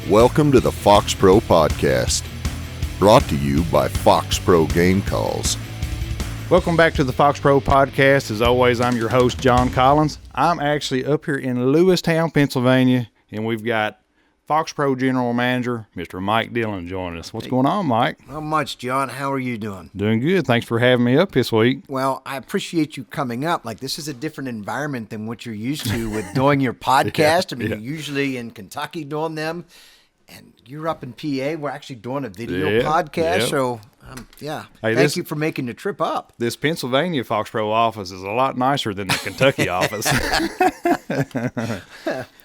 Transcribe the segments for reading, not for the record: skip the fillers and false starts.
Welcome to the FOXPRO Podcast, brought to you by FOXPRO Game Calls. Welcome back to the FOXPRO Podcast. As always, I'm your host, Jon Collins. I'm actually up here in Lewistown, Pennsylvania, and we've got FOXPRO General Manager, Mr. Mike Dillon, joining us. What's going on, Mike? Not much, John. How are you doing? Doing good. Thanks for having me up this week. Well, I appreciate you coming up. Like, this is a different environment than what you're used to with doing your podcast. You're usually in Kentucky doing them, and you're up in PA. We're actually doing a video podcast, so hey, thank you for making the trip up. This Pennsylvania FOXPRO office is a lot nicer than the Kentucky office.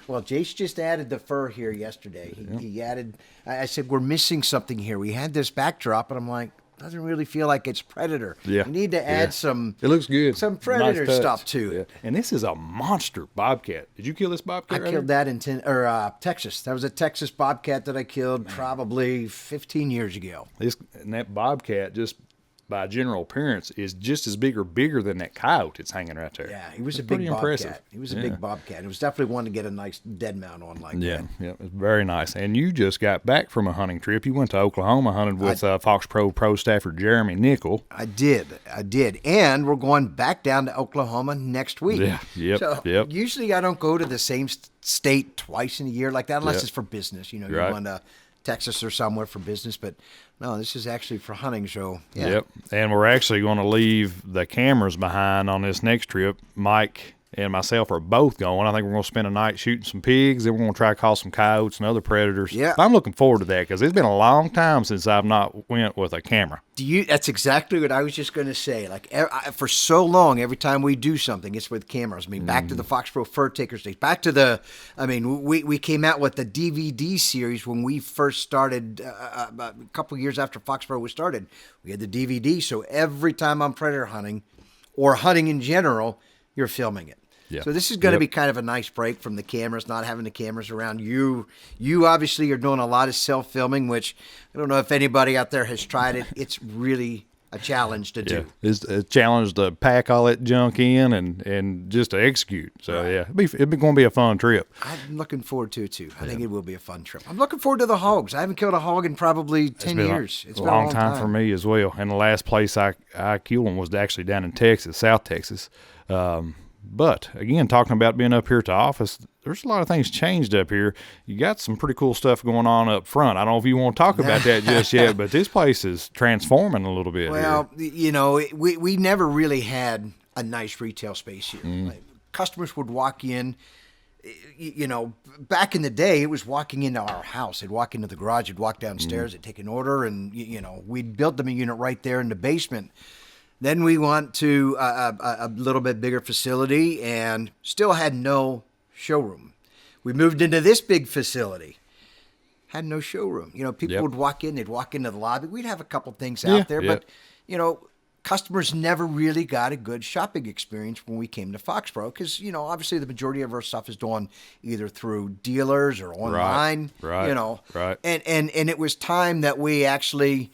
Well, Jace just added the fur here yesterday. He added, I said, we're missing something here. We had this backdrop, and I'm like, doesn't really feel like it's Predator. Yeah. We need to add some. It looks good. Some Predator stuff to it. And this is a monster bobcat. Did you kill this bobcat? I killed that in Texas. That was a Texas bobcat that I killed probably 15 years ago. And that bobcat, just by general appearance, is just as big or bigger than that coyote that's hanging right there. Yeah, he was a big bobcat. Impressive. He was a big bobcat. It was definitely one to get a nice dead mount on like that. Yeah, it was very nice. And you just got back from a hunting trip. You went to Oklahoma, hunted with FOXPRO Pro staffer Jeremy Nickel. I did. And we're going back down to Oklahoma next week. Usually I don't go to the same state twice in a year like that unless it's for business. You know, you're going to Texas or somewhere for business, but no, this is actually for hunting, so yeah. Yep, and we're actually going to leave the cameras behind on this next trip. Mike and myself are both going. I think we're going to spend a night shooting some pigs, then we're going to try to call some coyotes and other predators. Yeah. I'm looking forward to that because it's been a long time since I've not went with a camera. That's exactly what I was just going to say. Like, for so long, every time we do something, it's with cameras. I mean, back to the FOXPRO Fur Takers days. Back to we came out with the DVD series when we first started a couple years after FOXPRO was started. We had the DVD, so every time I'm predator hunting or hunting in general, you're filming it. Yeah. So this is going to be kind of a nice break from the cameras, not having the cameras around. You obviously are doing a lot of self-filming, which I don't know if anybody out there has tried it. It's really a challenge to do. It's a challenge to pack all that junk in and just to execute. So, it'd be going to be a fun trip. I'm looking forward to it, too. I think it will be a fun trip. I'm looking forward to the hogs. I haven't killed a hog in probably 10 years. It's been a long time for me as well. And the last place I killed one was actually down in Texas, South Texas. But, again, talking about being up here at the office, there's a lot of things changed up here. You got some pretty cool stuff going on up front. I don't know if you want to talk about that just yet, but this place is transforming a little bit. Well, you know, we never really had a nice retail space here. Like, customers would walk in. You know, back in the day, it was walking into our house. They'd walk into the garage. They'd walk downstairs. They'd take an order, and, you know, we'd build them a unit right there in the basement. Then we went to a little bit bigger facility and still had no showroom. We moved into this big facility, had no showroom. You know, people would walk in, they'd walk into the lobby. We'd have a couple things out there, but, you know, customers never really got a good shopping experience when we came to FOXPRO because, you know, obviously the majority of our stuff is done either through dealers or online, you know. Right. And it was time that we actually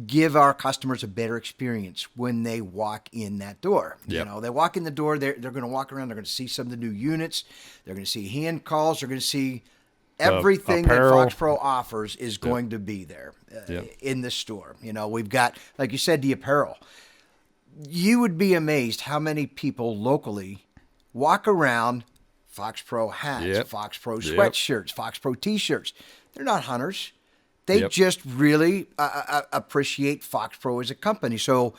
give our customers a better experience when they walk in that door. You know, they walk in the door, they're going to walk around, they're going to see some of the new units, they're going to see hand calls, they're going to see everything that FOXPRO offers is going to be there in the store. You know, we've got, like you said, the apparel. You would be amazed how many people locally walk around FOXPRO hats, FOXPRO sweatshirts, FOXPRO t-shirts. They're not hunters. They just really appreciate FOXPRO as a company. So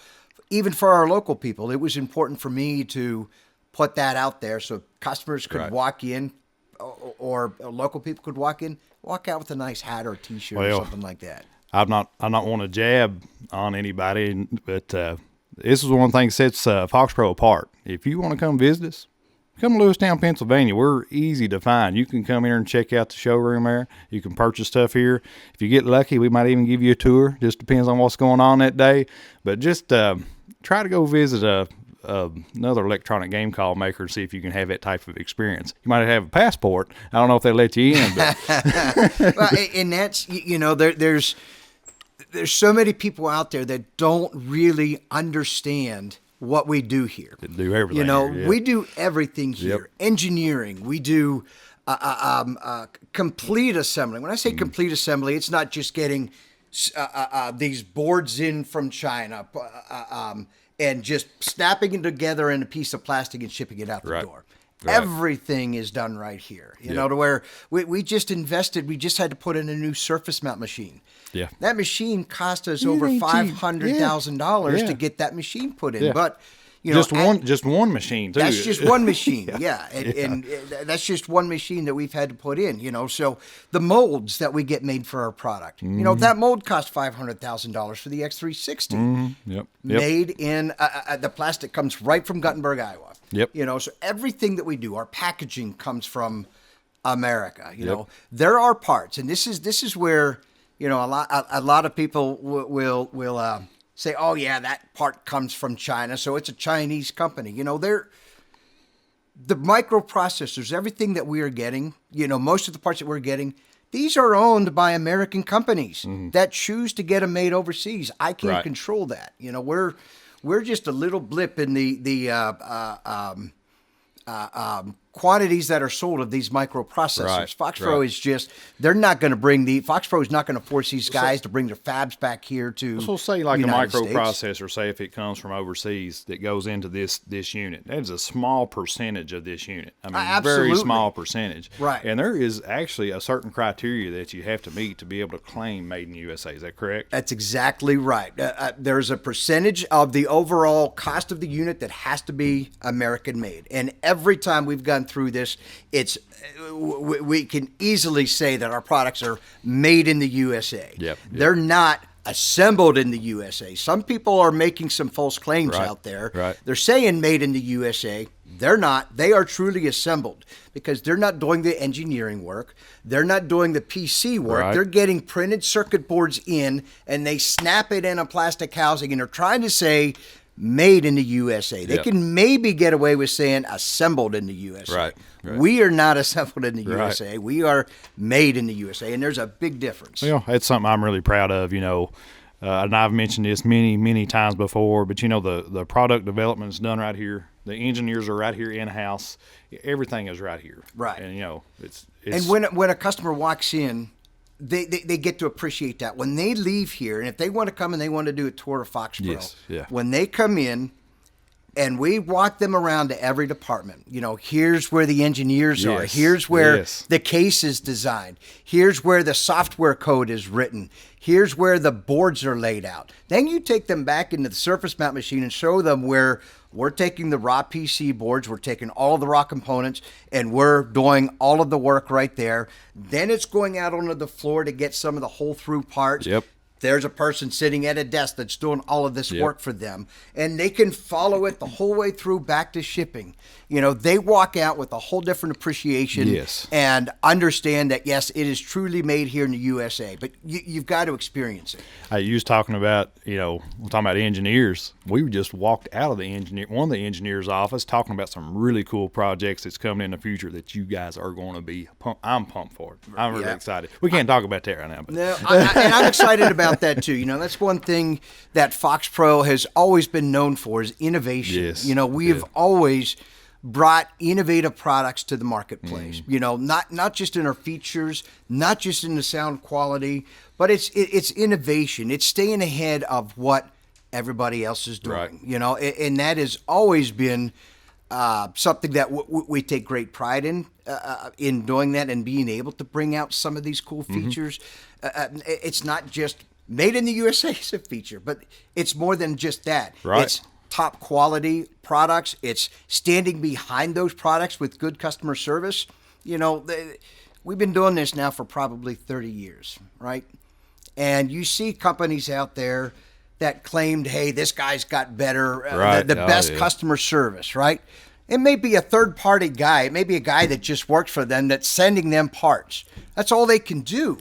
even for our local people, it was important for me to put that out there so customers could walk in or local people could walk out with a nice hat or a t-shirt or something like that. I'm not want to jab on anybody, but this is one of the things that sets FOXPRO apart. If you want to come visit us, come to Lewistown, Pennsylvania. We're easy to find. You can come here and check out the showroom there. You can purchase stuff here. If you get lucky, we might even give you a tour. Just depends on what's going on that day. But just try to go visit another electronic game call maker and see if you can have that type of experience. You might have a passport. I don't know if they let you in. But well, and that's, you know, there's so many people out there that don't really understand what we do here. They do everything. You know, here, we do everything here. Engineering, we do complete assembly. When I say complete assembly, it's not just getting these boards in from China and just snapping it together in a piece of plastic and shipping it out the door. Right. Everything is done right here, you know, to where we just invested. We just had to put in a new surface mount machine. Yeah, that machine cost us over $500,000 to get that machine put in. But you know, just one machine too. That's just one machine, and that's just one machine that we've had to put in. You know, so the molds that we get made for our product, you know, that mold cost $500,000 for the X360. Made in the plastic comes right from Guttenberg, Iowa. You know, so everything that we do, our packaging comes from America. You know, there are parts, and this is where, you know, a lot of people will say, oh yeah, that part comes from China, so it's a Chinese company. You know, the microprocessors, everything that we are getting, you know, most of the parts that we're getting, these are owned by American companies that choose to get them made overseas. I can't control that. You know, we're just a little blip in the quantities that are sold of these microprocessors. FOXPRO is just, they're not going to FOXPRO is not going to force these guys to bring their fabs back here to So say like United a microprocessor, States. Say if it comes from overseas that goes into this unit, that is a small percentage of this unit. I mean, very small percentage. Right. And there is actually a certain criteria that you have to meet to be able to claim made in the USA. Is that correct? That's exactly right. There's a percentage of the overall cost of the unit that has to be American made. And every time we've gone through this, we can easily say that our products are made in the USA. They're not assembled in the USA. Some people are making some false claims out there. They're saying made in the USA. They're not. They are truly assembled because they're not doing the engineering work. They're not doing the PC work. They're getting printed circuit boards in, and they snap it in a plastic housing, and they're trying to say made in the USA. They can maybe get away with saying assembled in the USA. We are not assembled in the USA. We are made in the USA, and there's a big difference. Well, it's something I'm really proud of, you know. And I've mentioned this many times before, but, you know, the product development is done right here. The engineers are right here in-house. Everything is right here. And, you know, it's and when a customer walks in, they get to appreciate that. When they leave here, and if they want to come and they want to do a tour of FOXPRO, when they come in and we walk them around to every department, you know, here's where the engineers are. Here's where the case is designed. Here's where the software code is written. Here's where the boards are laid out. Then you take them back into the surface mount machine and show them where we're taking the raw PC boards, we're taking all of the raw components, and we're doing all of the work right there. Then it's going out onto the floor to get some of the hole-through parts. There's a person sitting at a desk that's doing all of this work for them, and they can follow it the whole way through back to shipping. You know, they walk out with a whole different appreciation and understand that, yes, it is truly made here in the USA, but you've got to experience it. You was talking about, you know, we're talking about engineers. We just walked out of one of the engineers' office talking about some really cool projects that's coming in the future that you guys are going to be I'm pumped for it. I'm really excited. We can't talk about that right now. But. No, and I'm excited about that too. You know, that's one thing that FOXPRO has always been known for is innovation. You know, we have always brought innovative products to the marketplace. You know, not just in our features, not just in the sound quality, but it's innovation. It's staying ahead of what everybody else is doing. You know, and that has always been something that we take great pride in doing that and being able to bring out some of these cool features. It's not just made in the USA is a feature, but it's more than just that. It's top quality products. It's standing behind those products with good customer service. You know, we've been doing this now for probably 30 years, right? And you see companies out there that claimed, hey, this guy's got better, the best customer service, right? It may be a third-party guy. It may be a guy that just works for them that's sending them parts. That's all they can do.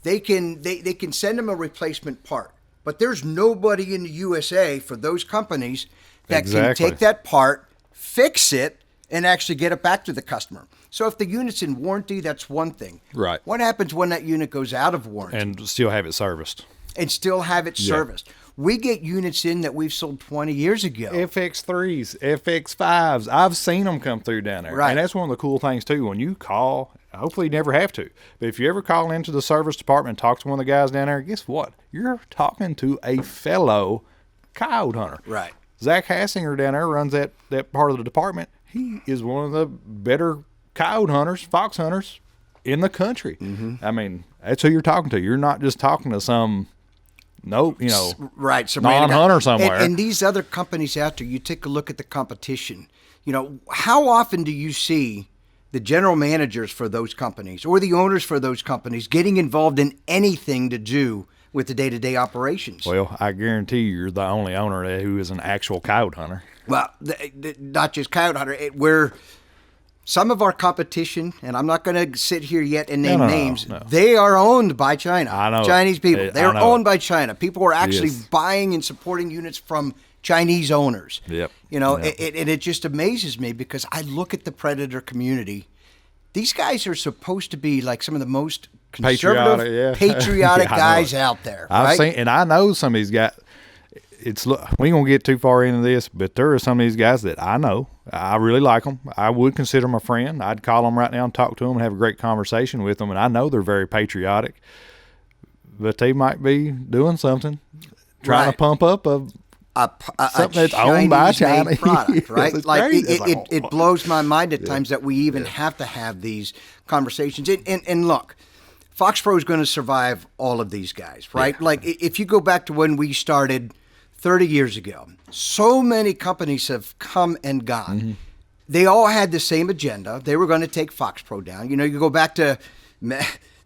They can send them a replacement part. But there's nobody in the USA for those companies that can take that part, fix it, and actually get it back to the customer. So if the unit's in warranty, that's one thing. What happens when that unit goes out of warranty? And still have it serviced. And still have it serviced. We get units in that we've sold 20 years ago. FX3s, FX5s. I've seen them come through down there. Right. And that's one of the cool things, too. When you call, hopefully you never have to, but if you ever call into the service department and talk to one of the guys down there, guess what? You're talking to a fellow coyote hunter. Right. Zach Hassinger down there runs that part of the department. He is one of the better coyote hunters, fox hunters in the country. I mean, that's who you're talking to. You're not just talking to some... right, some non-hunter somewhere. And these other companies out there, you take a look at the competition. How often do you see the general managers for those companies or the owners for those companies getting involved in anything to do with the day-to-day operations? Well, I guarantee you're the only owner who is an actual coyote hunter. Well, not just coyote hunter. We're some of our competition, and I'm not going to sit here yet and name names. No. They are owned by China. I know. Chinese people. They are owned by China. People are actually Yes. buying and supporting units from Chinese owners. Yep. And it just amazes me because I look at the predator community. These guys are supposed to be like some of the most conservative, patriotic Yeah, guys out there. I've right? seen, and I know some of these guys. We ain't gonna get too far into this, but there are some of these guys that I know. I really like them. I would consider them a friend. I'd call them right now and talk to them and have a great conversation with them. And I know they're very patriotic, but they might be doing something, trying to pump up something that's owned by China product, right? It's like crazy. it blows my mind at times that we even have to have these conversations. And look, FOXPRO is going to survive all of these guys, right? Yeah. Like if you go back to when we started 30 years ago, so many companies have come and gone. Mm-hmm. They all had the same agenda. They were going to take FOXPRO down. You go back to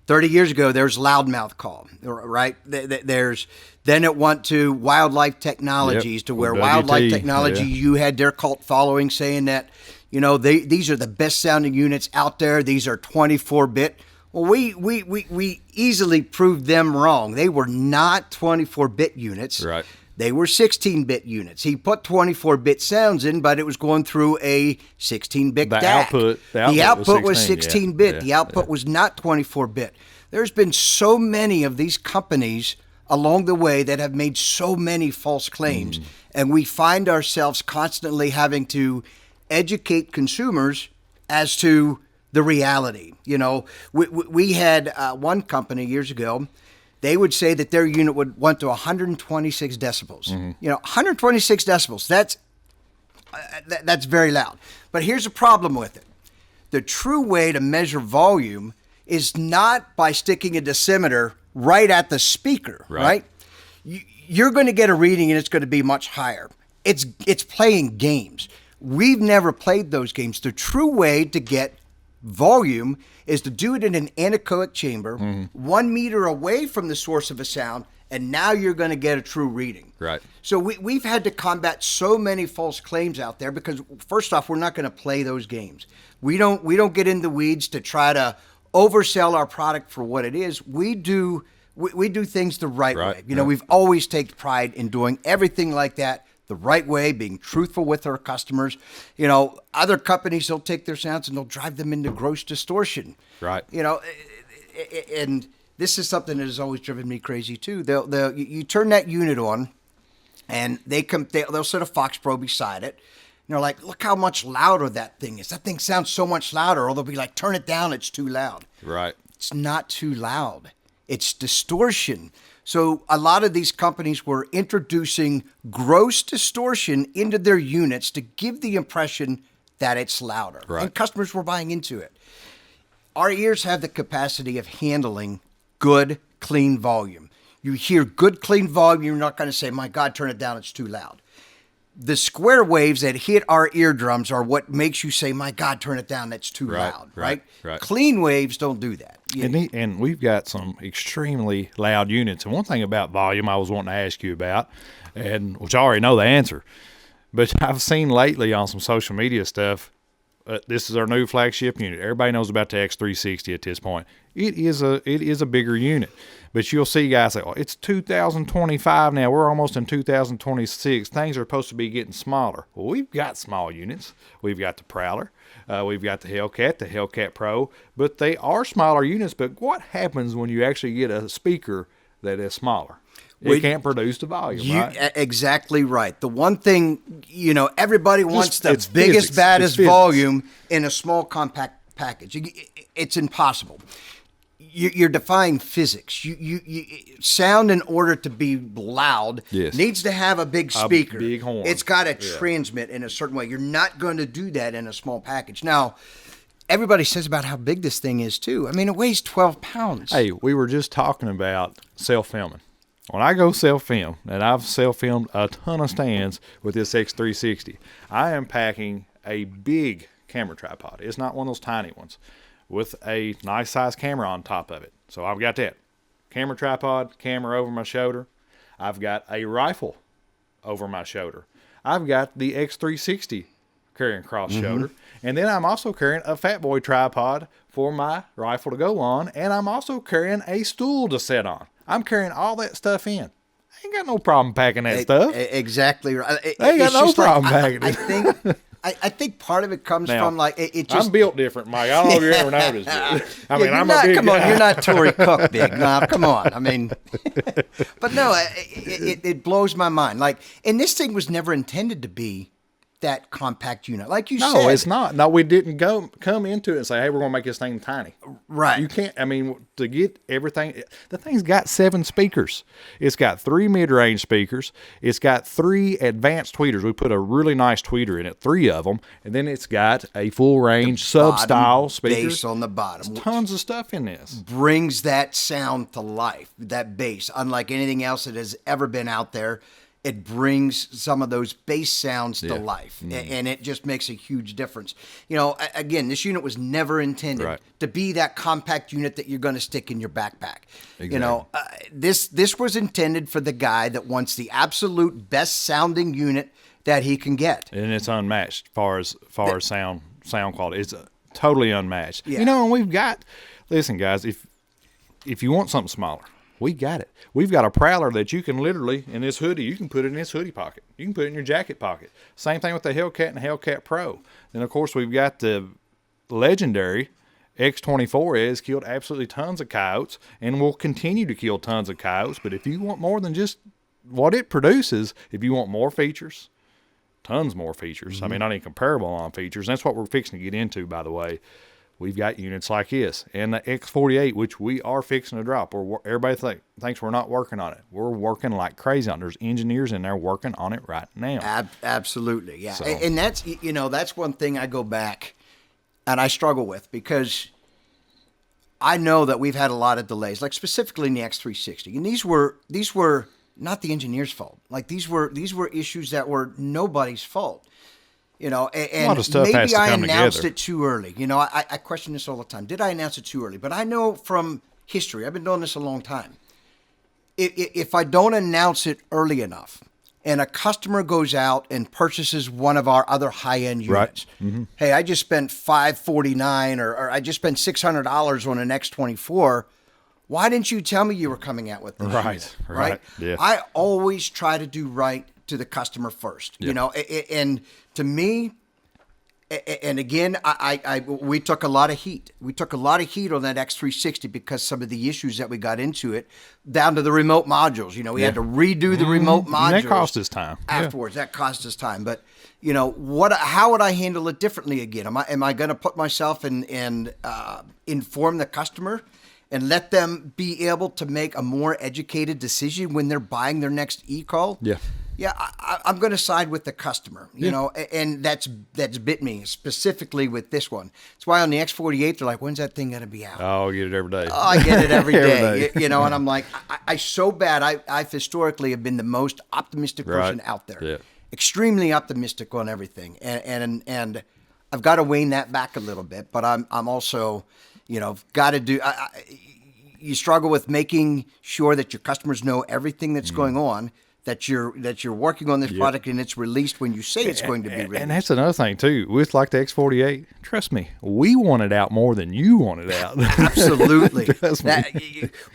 30 years ago, there's Loudmouth Call, right? Then it went to Wildlife Technologies, to where WT, Wildlife Technology, you had their cult following saying that, these are the best sounding units out there. These are 24-bit. Well, we easily proved them wrong. They were not 24-bit units. Right. They were 16-bit units. He put 24-bit sounds in, but it was going through a 16-bit DAC. The output was 16-bit. Yeah. The output was not 24-bit. There's been so many of these companies along the way that have made so many false claims, and we find ourselves constantly having to educate consumers as to the reality. We had one company years ago. They would say that their unit would went to 126 decibels. 126 decibels. That's very loud. But here's the problem with it. The true way to measure volume is not by sticking a decimeter right at the speaker, right? You're going to get a reading and it's going to be much higher. It's playing games. We've never played those games. The true way to get volume is to do it in an anechoic chamber, 1 meter away from the source of a sound, and now you're going to get a true reading. Right. So we've had to combat so many false claims out there because, first off, we're not going to play those games. We don't get in the weeds to try to oversell our product for what it is. We do things the right way. We've always taken pride in doing everything like that the right way, being truthful with our customers. Other companies, they'll take their sounds and they'll drive them into gross distortion. Right. And this is something that has always driven me crazy too. You turn that unit on, and they'll set a FOXPRO beside it. And they're like, look how much louder that thing is. That thing sounds so much louder. Or they'll be like, turn it down, it's too loud. Right. It's not too loud. It's distortion. So a lot of these companies were introducing gross distortion into their units to give the impression that it's louder. Right. And customers were buying into it. Our ears have the capacity of handling good, clean volume. You hear good, clean volume, you're not going to say, my God, turn it down, it's too loud. The square waves that hit our eardrums are what makes you say, my God, turn it down, that's too loud, right? Clean waves don't do that. And we've got some extremely loud units. And one thing about volume I was wanting to ask you about, and which I already know the answer, but I've seen lately on some social media stuff, this is our new flagship unit. Everybody knows about the X360 at this point. It is a bigger unit. But you'll see guys say, it's 2025 now. We're almost in 2026. Things are supposed to be getting smaller. Well, we've got small units. We've got the Prowler. We've got the Hellcat Pro. But they are smaller units. But what happens when you actually get a speaker that is smaller? It can't produce the volume, right? Exactly right. The one thing, everybody wants the it's biggest, physics. baddest It's volume in a small, compact package. It's impossible. You're defying physics. Sound, in order to be loud, needs to have a big speaker. A big horn. It's got to transmit in a certain way. You're not going to do that in a small package. Now, everybody says about how big this thing is, too. I mean, it weighs 12 pounds. Hey, we were just talking about self-filming. When I go self-film, and I've self-filmed a ton of stands with this X360, I am packing a big camera tripod. It's not one of those tiny ones, with a nice size camera on top of it. So I've got that camera tripod, camera over my shoulder. I've got a rifle over my shoulder. I've got the X360 carrying cross shoulder. And then I'm also carrying a fat boy tripod for my rifle to go on. And I'm also carrying a stool to sit on. I'm carrying all that stuff in. I ain't got no problem packing that stuff. Exactly right. I ain't got no problem packing it. I think part of it comes from it just. I'm built different, Mike. I don't know if you ever noticed, but I mean, I'm a big come guy. on, you're not Tory Cook big. No, come on. I mean, but no, it blows my mind. And this thing was never intended to be that compact unit, like you said. No, it's not. No, we didn't come into it and say, hey, we're going to make this thing tiny. Right. You can't, I mean, to get everything, the thing's got 7 speakers. It's got 3 mid-range speakers. It's got 3 advanced tweeters. We put a really nice tweeter in it, 3 of them. And then it's got a full-range sub-style speaker. Bass on the bottom. There's tons of stuff in this. Brings that sound to life, that bass, unlike anything else that has ever been out there. It brings some of those bass sounds to life, and it just makes a huge difference. Again, this unit was never intended to be that compact unit that you're going to stick in your backpack. Exactly. This was intended for the guy that wants the absolute best sounding unit that he can get, and it's unmatched as far as sound quality. It's totally unmatched. Yeah. And we've got. Listen, guys, if you want something smaller, we got it. We've got a Prowler that you can literally, in this hoodie, you can put it in this hoodie pocket. You can put it in your jacket pocket. Same thing with the Hellcat and the Hellcat Pro. Then, of course, we've got the legendary X24. It has killed absolutely tons of coyotes and will continue to kill tons of coyotes. But if you want more than just what it produces, if you want more features, tons more features. I mean, not even comparable on features. And that's what we're fixing to get into, by the way. We've got units like this and the X48, which we are fixing to drop. Everybody thinks we're not working on it. We're working like crazy on it. There's engineers in there working on it right now. Absolutely, yeah. So. And that's one thing I go back and I struggle with, because I know that we've had a lot of delays, like specifically in the X360, and these were not the engineer's fault. Like these were issues that were nobody's fault. And a lot of stuff has maybe to I come announced together. it too early. I question this all the time. Did I announce it too early? But I know from history, I've been doing this a long time. If I don't announce it early enough, and a customer goes out and purchases one of our other high-end units, hey, I just spent $549 or I just spent $600 on an X24. Why didn't you tell me you were coming out with this unit? Right. Yeah. I always try to do right to the customer first, and to me, and again, we took a lot of heat. We took a lot of heat on that X360 because some of the issues that we got into it, down to the remote modules. We had to redo the remote modules. And that cost us time. Afterwards, that cost us time. But how would I handle it differently again? Am I going to put myself and inform the customer and let them be able to make a more educated decision when they're buying their next e-call? Yeah. Yeah, I'm going to side with the customer, and that's bit me specifically with this one. That's why on the X48, they're like, when's that thing going to be out? Oh, I get it every day. Oh, I get it every day. Every day. And I'm like, I so bad. I've historically have been the most optimistic person out there. Yeah. Extremely optimistic on everything. And I've got to wane that back a little bit, but I'm also, got to do, you struggle with making sure that your customers know everything that's going on. that you're working on this product and it's released when you say it's going to be released. And that's another thing too. With like the X48, trust me, we want it out more than you want it out. Absolutely.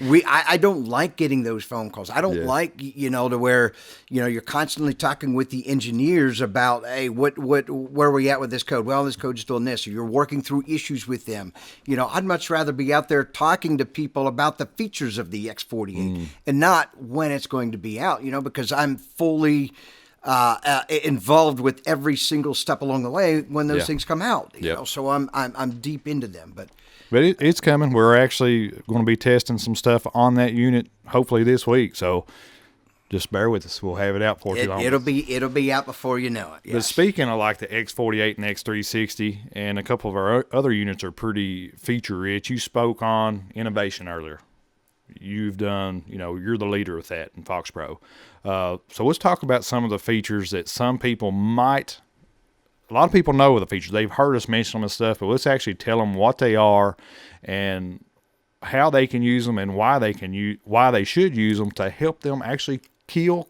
Me. I don't like getting those phone calls. I don't like, to where, you're constantly talking with the engineers about, hey, where are we at with this code? Well, this code's doing this. Or you're working through issues with them. I'd much rather be out there talking to people about the features of the X48 and not when it's going to be out, because I'm fully involved with every single step along the way when those things come out. You know, so I'm deep into them. But it's coming. We're actually going to be testing some stuff on that unit hopefully this week. So just bear with us. We'll have it out for you long. It'll be out before you know it. Yes. But speaking of like the X48 and X360 and a couple of our other units are pretty feature rich. You spoke on innovation earlier. You've done, you're the leader with that in FOXPRO. So let's talk about some of the features that some people a lot of people know the features. They've heard us mention them and stuff, but let's actually tell them what they are and how they can use them and why they should use them to help them actually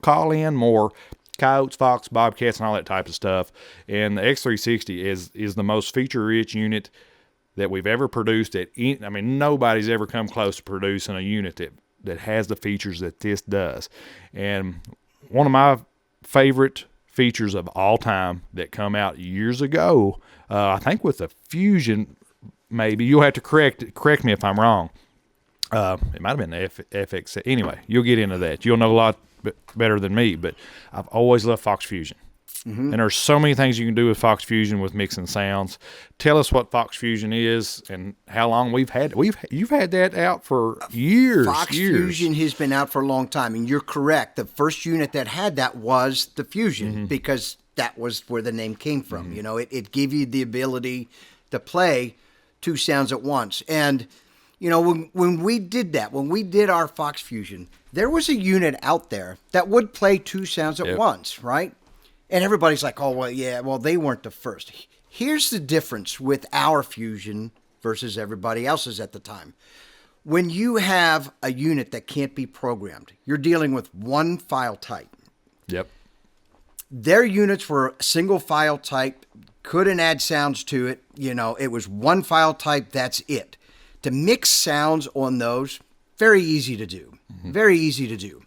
call in more coyotes, fox, bobcats, and all that type of stuff. And the X360 is the most feature-rich unit that we've ever produced. Nobody's ever come close to producing a unit that has the features that this does. And one of my favorite features of all time that come out years ago, I think with the Fusion, maybe you'll have to correct me if I'm wrong. It might have been the FX. Anyway, you'll get into that. You'll know a lot better than me, but I've always loved Fox Fusion. And there's so many things you can do with Fox Fusion with mixing sounds. Tell us what Fox Fusion is and how long you've had that out for years. Fox Fusion has been out for a long time, and you're correct. The first unit that had that was the Fusion because that was where the name came from. It gave you the ability to play two sounds at once. And when we did that, when we did our Fox Fusion, there was a unit out there that would play two sounds at once, right? And everybody's like, well, they weren't the first. Here's the difference with our Fusion versus everybody else's at the time. When you have a unit that can't be programmed, you're dealing with one file type. Yep. Their units were single file type, couldn't add sounds to it. It was one file type, that's it. To mix sounds on those, very easy to do. Very easy to do.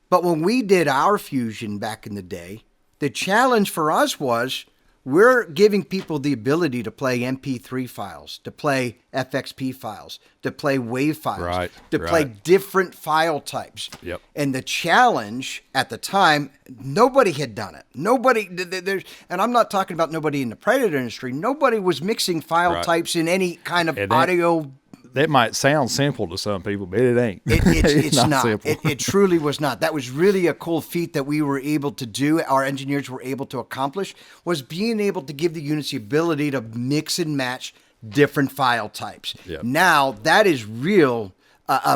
But when we did our Fusion back in the day, the challenge for us was we're giving people the ability to play MP3 files, to play FXP files, to play WAV files, to play different file types. Yep. And the challenge at the time, nobody had done it. And I'm not talking about nobody in the Predator industry. Nobody was mixing file types in any kind of audio. That might sound simple to some people, but it ain't. It's not. Simple. It truly was not. That was really a cool feat that we were able to do, our engineers were able to accomplish, was being able to give the units the ability to mix and match different file types. Yep. Now, that is real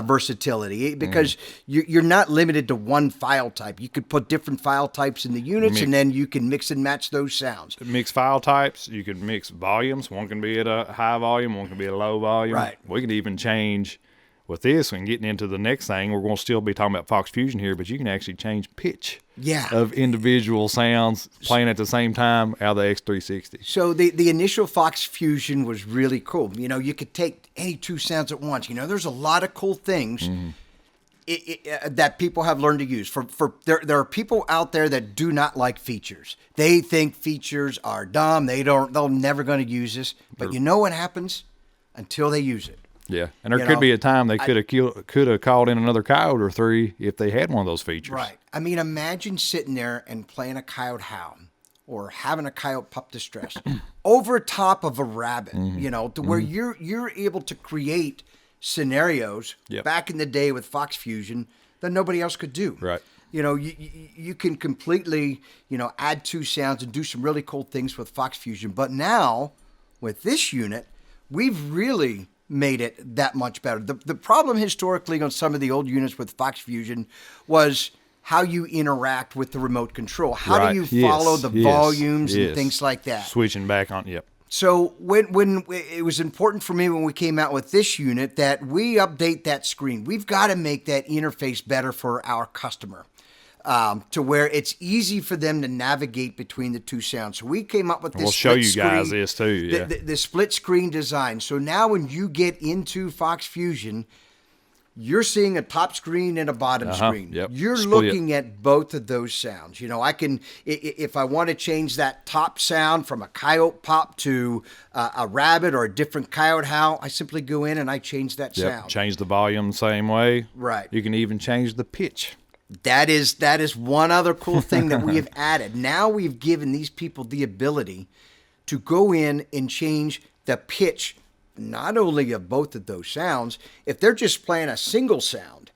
versatility because you're not limited to one file type. You could put different file types in the units and then you can mix and match those sounds. Mix file types. You can mix volumes. One can be at a high volume. One can be at a low volume. Right. We can even change with this and getting into the next thing. We're going to still be talking about Fox Fusion here, but you can actually change pitch of individual sounds playing at the same time out of the X360. So the initial Fox Fusion was really cool. You could take any two sounds at once. There's a lot of cool things that people have learned to use. There are people out there that do not like features. They think features are dumb. They're never going to use this. But you know what happens until they use it. Yeah, and there could be a time they could have called in another coyote or three if they had one of those features. Right. Imagine sitting there and playing a coyote howl or having a coyote pup distress over top of a rabbit, to where you're able to create scenarios back in the day with Fox Fusion that nobody else could do. Right. You can completely, add two sounds and do some really cool things with Fox Fusion. But now with this unit, we've really made it that much better. The problem historically on some of the old units with Fox Fusion was how you interact with the remote control. How do you follow the volumes and things like that? Switching back on, So when it was important for me when we came out with this unit that we update that screen. We've got to make that interface better for our customer. to where it's easy for them to navigate between the two sounds. So we came up with this. We'll show you guys this too. Yeah. The split screen design. So now when you get into Fox Fusion, you're seeing a top screen and a bottom screen. Yep. You're Split. looking at both of those sounds. I can, if I want to change that top sound from a coyote pop to a rabbit or a different coyote howl, I simply go in and I change that sound. Change the volume the same way. Right. You can even change the pitch. That is one other cool thing that we have added. Now we've given these people the ability to go in and change the pitch, not only of both of those sounds. If they're just playing a single sound,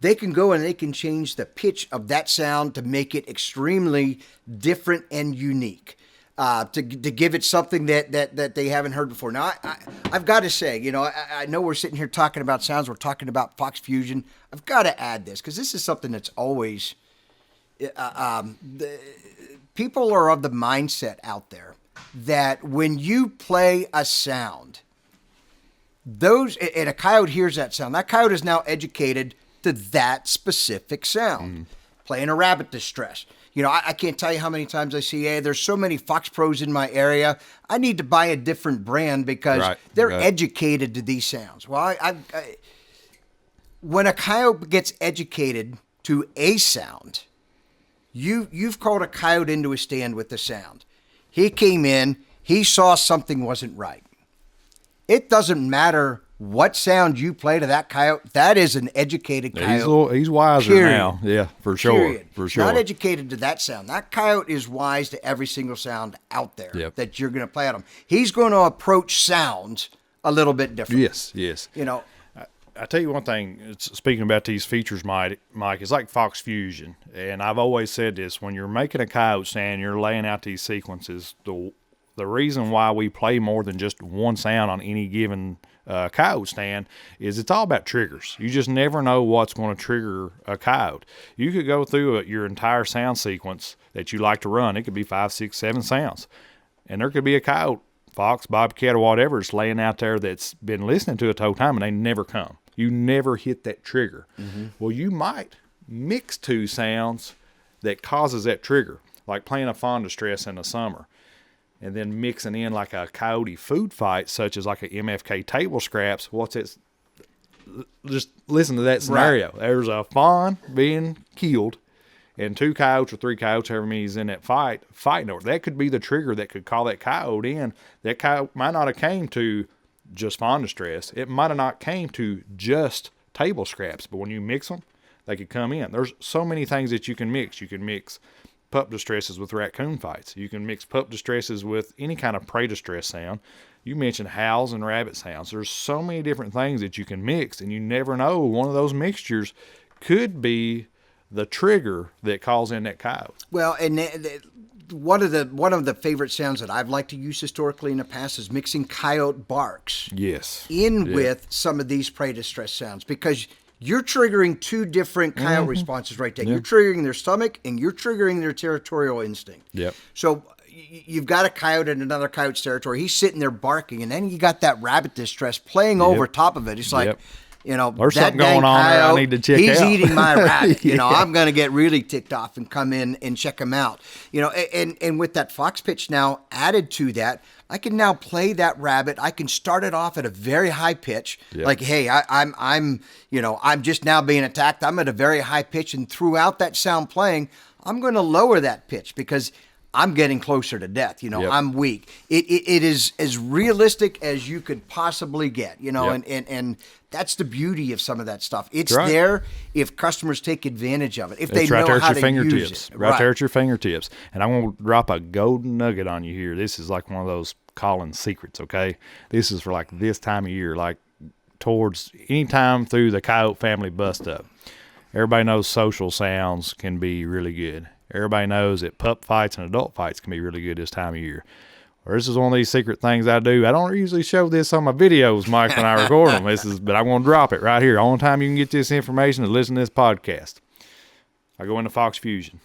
they can go and they can change the pitch of that sound to make it extremely different and unique, to give it something that they haven't heard before. Now, I've got to say, I know we're sitting here talking about sounds. We're talking about Fox Fusion. I've got to add this because this is something that's always people are of the mindset out there that when you play a sound, and a coyote hears that sound, that coyote is now educated to that specific sound. Playing a rabbit distress. I can't tell you how many times I see, hey, there's so many FOXPROs in my area, I need to buy a different brand because they're educated to these sounds. Well, when a coyote gets educated to a sound, you've called a coyote into a stand with the sound. He came in, he saw something wasn't right. It doesn't matter what sound you play to that coyote. That is an educated coyote. He's wiser now. Yeah, for sure. Period. For sure. Not educated to that sound. That coyote is wise to every single sound out there that you're going to play at him. He's going to approach sounds a little bit different. Yes. I tell you one thing, speaking about these features, Mike, it's like Fox Fusion. And I've always said this, when you're making a coyote sound, you're laying out these sequences, the reason why we play more than just one sound on any given coyote stand is it's all about triggers. You just never know what's going to trigger a coyote. You could go through your entire sound sequence that you like to run. It could be 5, 6, 7 sounds. And there could be a coyote, fox, bobcat, or whatever, it's laying out there that's been listening to it the whole time, and they never come. You never hit that trigger. Well, you might mix two sounds that causes that trigger, like playing a fawn distress in the summer, and then mixing in like a coyote food fight, such as like a MFK table scraps. What's it? Just listen to that scenario. Right. There's a fawn being killed, and 2 coyotes or 3 coyotes, however many is in that fighting over. That could be the trigger that could call that coyote in. That coyote might not have came to just fawn distress. It might have not came to just table scraps, but when you mix them, they could come in. There's so many things that you can mix. You can mix pup distresses with raccoon fights. You can mix pup distresses with any kind of prey distress sound. You mentioned howls and rabbit sounds. There's so many different things that you can mix, and you never know. One of those mixtures could be the trigger that calls in that coyote. Well, and one of the favorite sounds that I've liked to use historically in the past is mixing coyote barks with some of these prey distress sounds, because you're triggering 2 different coyote responses right there. You're triggering their stomach and you're triggering their territorial instinct. So you've got a coyote in another coyote's territory. He's sitting there barking, and then you got that rabbit distress playing over top of it. It's like, there's something going on coyote, there I need to check he's out. Eating my rabbit. I'm going to get really ticked off and come in and check him out. And with that fox pitch now added to that, I can now play that rabbit. I can start it off at a very high pitch. Like, hey, I'm just now being attacked. I'm at a very high pitch, and throughout that sound playing, I'm going to lower that pitch because I'm getting closer to death. I'm weak. It is as realistic as you could possibly get. And that's the beauty of some of that stuff. It's there if customers take advantage of it. If they know how to use it. Right there at your fingertips. And I'm going to drop a golden nugget on you here. This is like one of those Collins secrets, okay? This is for like this time of year, like towards any time through the coyote family bust up. Everybody knows social sounds can be really good. Everybody knows that pup fights and adult fights can be really good this time of year. Or this is one of these secret things I do. I don't usually show this on my videos, Mike, when I record them. But I'm going to drop it right here. The only time you can get this information is listen to this podcast. I go into Fox Fusion.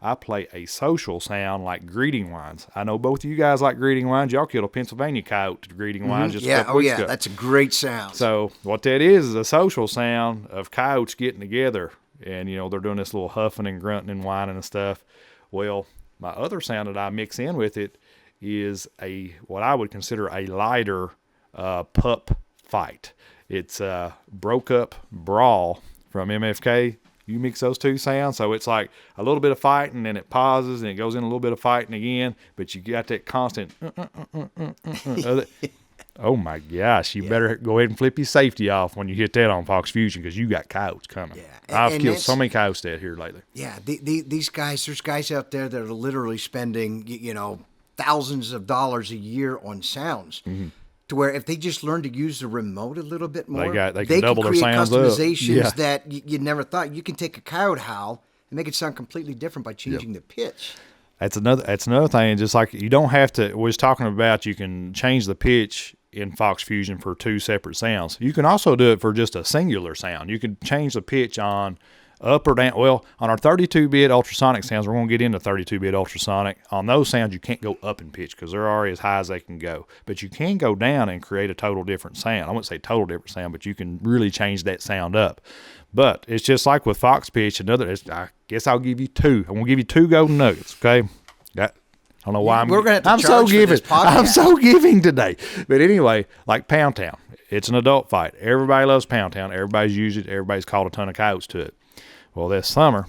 I play a social sound like greeting whines. I know both of you guys like greeting whines. Y'all killed a Pennsylvania coyote to greeting whines just a couple weeks ago. That's a great sound. So what that is a social sound of coyotes getting together and they're doing this little huffing and grunting and whining and stuff. Well, my other sound that I mix in with it is what I would consider a lighter pup fight. It's Broke Up Brawl from MFK. You mix those two sounds, so it's like a little bit of fighting, and then it pauses, and it goes in a little bit of fighting again, but you got that constant oh my gosh, you better go ahead and flip your safety off when you hit that on Fox Fusion, because you got coyotes coming. Yeah. I've killed so many coyotes dead here lately. Yeah, these guys, there's guys out there that are literally spending, thousands of dollars a year on sounds. Mm-hmm. To where if they just learn to use the remote a little bit more, they can double their sounds up. Customizations that you never thought. You can take a coyote howl and make it sound completely different by changing the pitch. That's another thing. Just like you don't have to. We was talking about you can change the pitch in Fox Fusion for two separate sounds. You can also do it for just a singular sound. You can change the pitch on up or down. Well, on our 32-bit ultrasonic sounds, we're going to get into 32-bit ultrasonic. On those sounds, you can't go up in pitch because they're already as high as they can go. But you can go down and create a total different sound. I wouldn't say total different sound, but you can really change that sound up. But it's just like with Fox pitch. I guess I'll give you two. I'm going to give you two golden nuggets, okay? I don't know why I'm so giving. I'm so giving today. But anyway, like Pound Town. It's an adult fight. Everybody loves Pound Town. Everybody's used it. Everybody's caught a ton of coyotes to it. Well, this summer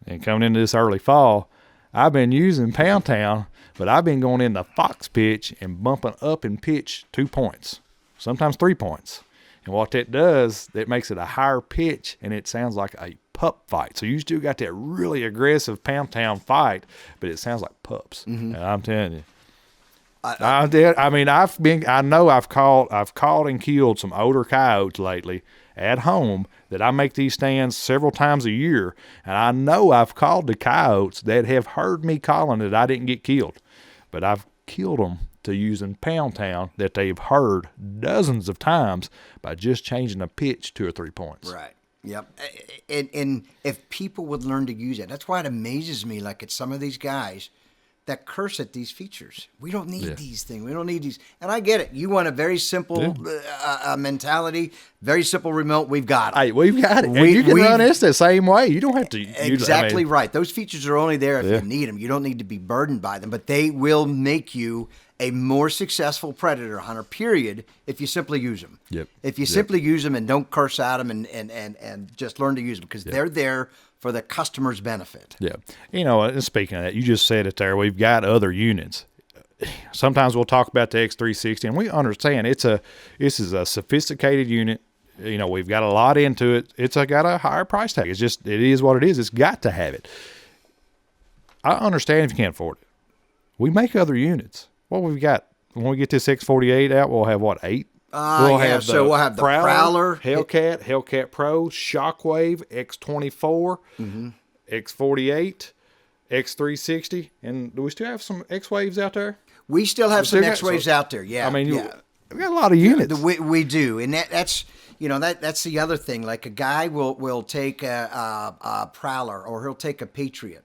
and coming into this early fall, I've been using Pound Town, but I've been going into Fox pitch and bumping up in pitch 2 points, sometimes 3 points. And what that does, that makes it a higher pitch, and it sounds like a pup fight. So you still got that really aggressive Pound Town fight, but it sounds like pups. Mm-hmm. And I'm telling you. I know I've caught and killed some older coyotes lately at home that I make these stands several times a year, and I know I've called the coyotes that have heard me calling that I didn't get killed, but I've killed them to using Pound Town that they've heard dozens of times by just changing a pitch 2 or 3 points. Right. Yep. And if people would learn to use it, that's why it amazes me. Like it's some of these guys that curse at these features. We don't need these things. We don't need these. And I get it. You want a very simple mentality, very simple remote. We've got it. Hey, we've got it. And you can run this the same way. You don't have to. Exactly right. Those features are only there if you need them. You don't need to be burdened by them, but they will make you a more successful predator hunter, period, if you simply use them. Yep. If you simply use them and don't curse at them and just learn to use them because they're there for the customer's benefit. Yeah. And speaking of that, you just said it there. We've got other units. Sometimes we'll talk about the X360, and we understand this is a sophisticated unit. We've got a lot into it. It's got a higher price tag. It is what it is. It's got to have it. I understand if you can't afford it. We make other units. What we've got, when we get this X48 out, we'll have, 8? We'll have the Prowler, Hellcat Pro, Shockwave, X24, X48, X360, and do we still have some X-Waves out there? We still have some X-Waves out there, yeah. We got a lot of units. We do, and that's the other thing. Like a guy will take a Prowler or he'll take a Patriot.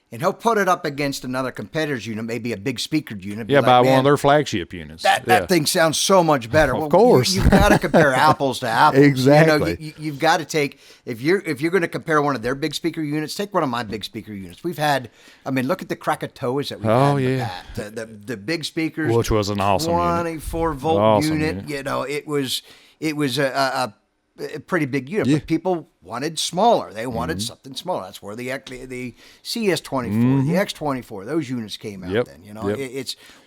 And he'll put it up against another competitor's unit, maybe a big speaker unit. Yeah, buy one of their flagship units. That thing sounds so much better. Of course. You've got to compare apples to apples. Exactly. You've got to take, if you're going to compare one of their big speaker units, take one of my big speaker units. We've had, look at the Krakatoas that we've had in the past. The big speakers. Which was an awesome 24-volt unit. It was a pretty big unit, but people wanted smaller. They wanted something smaller. That's where the CS24, the X24, those units came out then.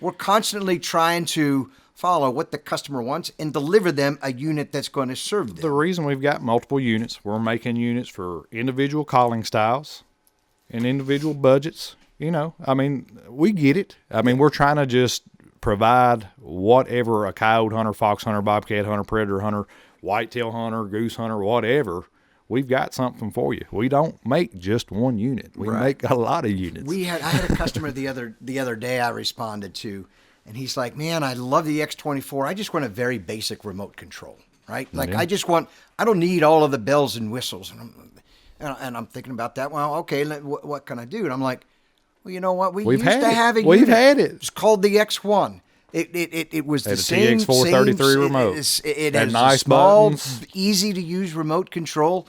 We're constantly trying to follow what the customer wants and deliver them a unit that's going to serve them. The reason we've got multiple units, we're making units for individual calling styles and individual budgets. We get it. We're trying to just provide whatever a coyote hunter, fox hunter, bobcat hunter, predator hunter, whitetail hunter, goose hunter, whatever, we've got something for you. We don't make just one unit. We make a lot of units. I had a customer the other day I responded to, and he's like, "Man, I love the X24. I just want a very basic remote control, right? Like I don't need all of the bells and whistles." And I'm thinking about that. Well, okay, what can I do? And I'm like, well, you know what? We've had it. We've had it. It's called the X1. It was the same TX433 remote. It had has nice small, buttons, easy to use remote control,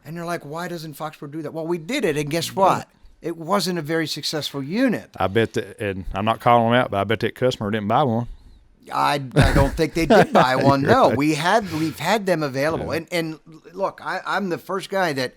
And they're like, why doesn't FOXPRO do that? Well, we did it, and guess what? It wasn't a very successful unit. I bet that, and I'm not calling them out, but I bet that customer didn't buy one. I don't think they did buy one. No, we've had them available. And look, I'm the first guy that,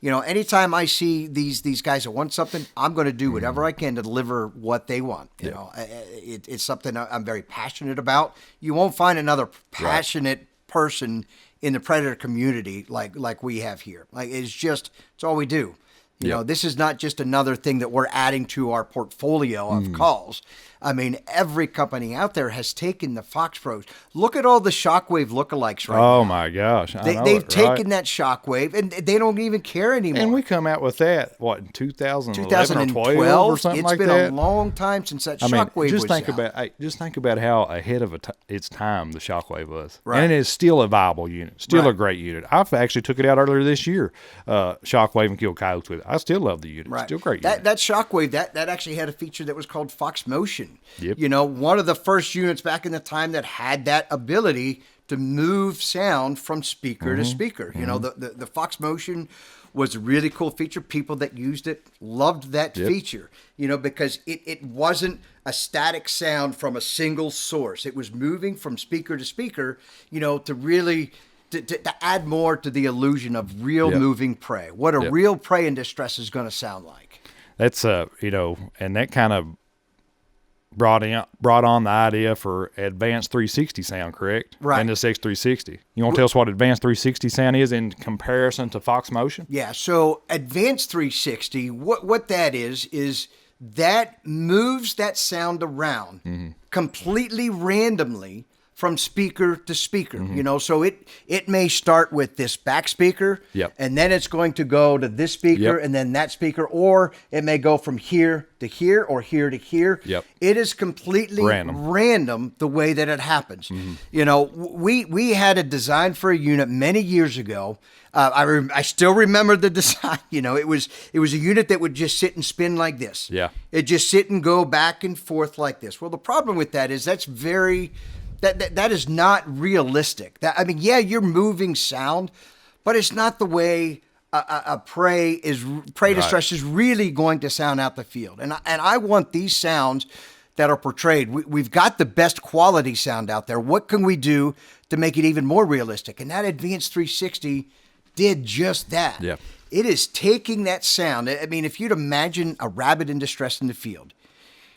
anytime I see these guys that want something, I'm going to do whatever I can to deliver what they want. You know, it's something I'm very passionate about. You won't find another passionate person in the Predator community like we have here. Like it's all we do. You know, this is not just another thing that we're adding to our portfolio of calls. I mean, every company out there has taken the FOXPROs. Look at all the Shockwave lookalikes right now. Oh, my gosh. They've taken that Shockwave, and they don't even care anymore. And we come out with that, what, in 2011 or 12 or something like that? It's been a long time since that Shockwave was out. Just think about how ahead of its time the Shockwave was. Right. And it's still a viable unit, still a great unit. I've actually took it out earlier this year, Shockwave, and killed coyotes with it. I still love the unit. Right. Still great unit. That Shockwave, that actually had a feature that was called Fox Motion. Yep. One of the first units back in the time that had that ability to move sound from speaker to speaker. The Fox Motion was a really cool feature. People that used it loved that feature, because it wasn't a static sound from a single source. It was moving from speaker to speaker, to really to add more to the illusion of real moving prey. What a real prey in distress is going to sound like. That's and that kind of brought on the idea for advanced 360 sound, correct? Right. And this X360. You want to tell us what advanced 360 sound is in comparison to Fox Motion? Yeah. So advanced 360, what that is that moves that sound around completely randomly from speaker to speaker, so it may start with this back speaker, and then it's going to go to this speaker, and then that speaker, or it may go from here to here or here to here. It is completely random the way that it happens. We had a design for a unit many years ago. I still remember the design. It was a unit that would just sit and spin like this. It just sit and go back and forth like this. Well, the problem with that is that's very That is not realistic. You're moving sound, but it's not the way a prey distress is really going to sound out the field. And I want these sounds that are portrayed. We've got the best quality sound out there. What can we do to make it even more realistic? And that Advanced 360 did just that. It is taking that sound. If you'd imagine a rabbit in distress in the field,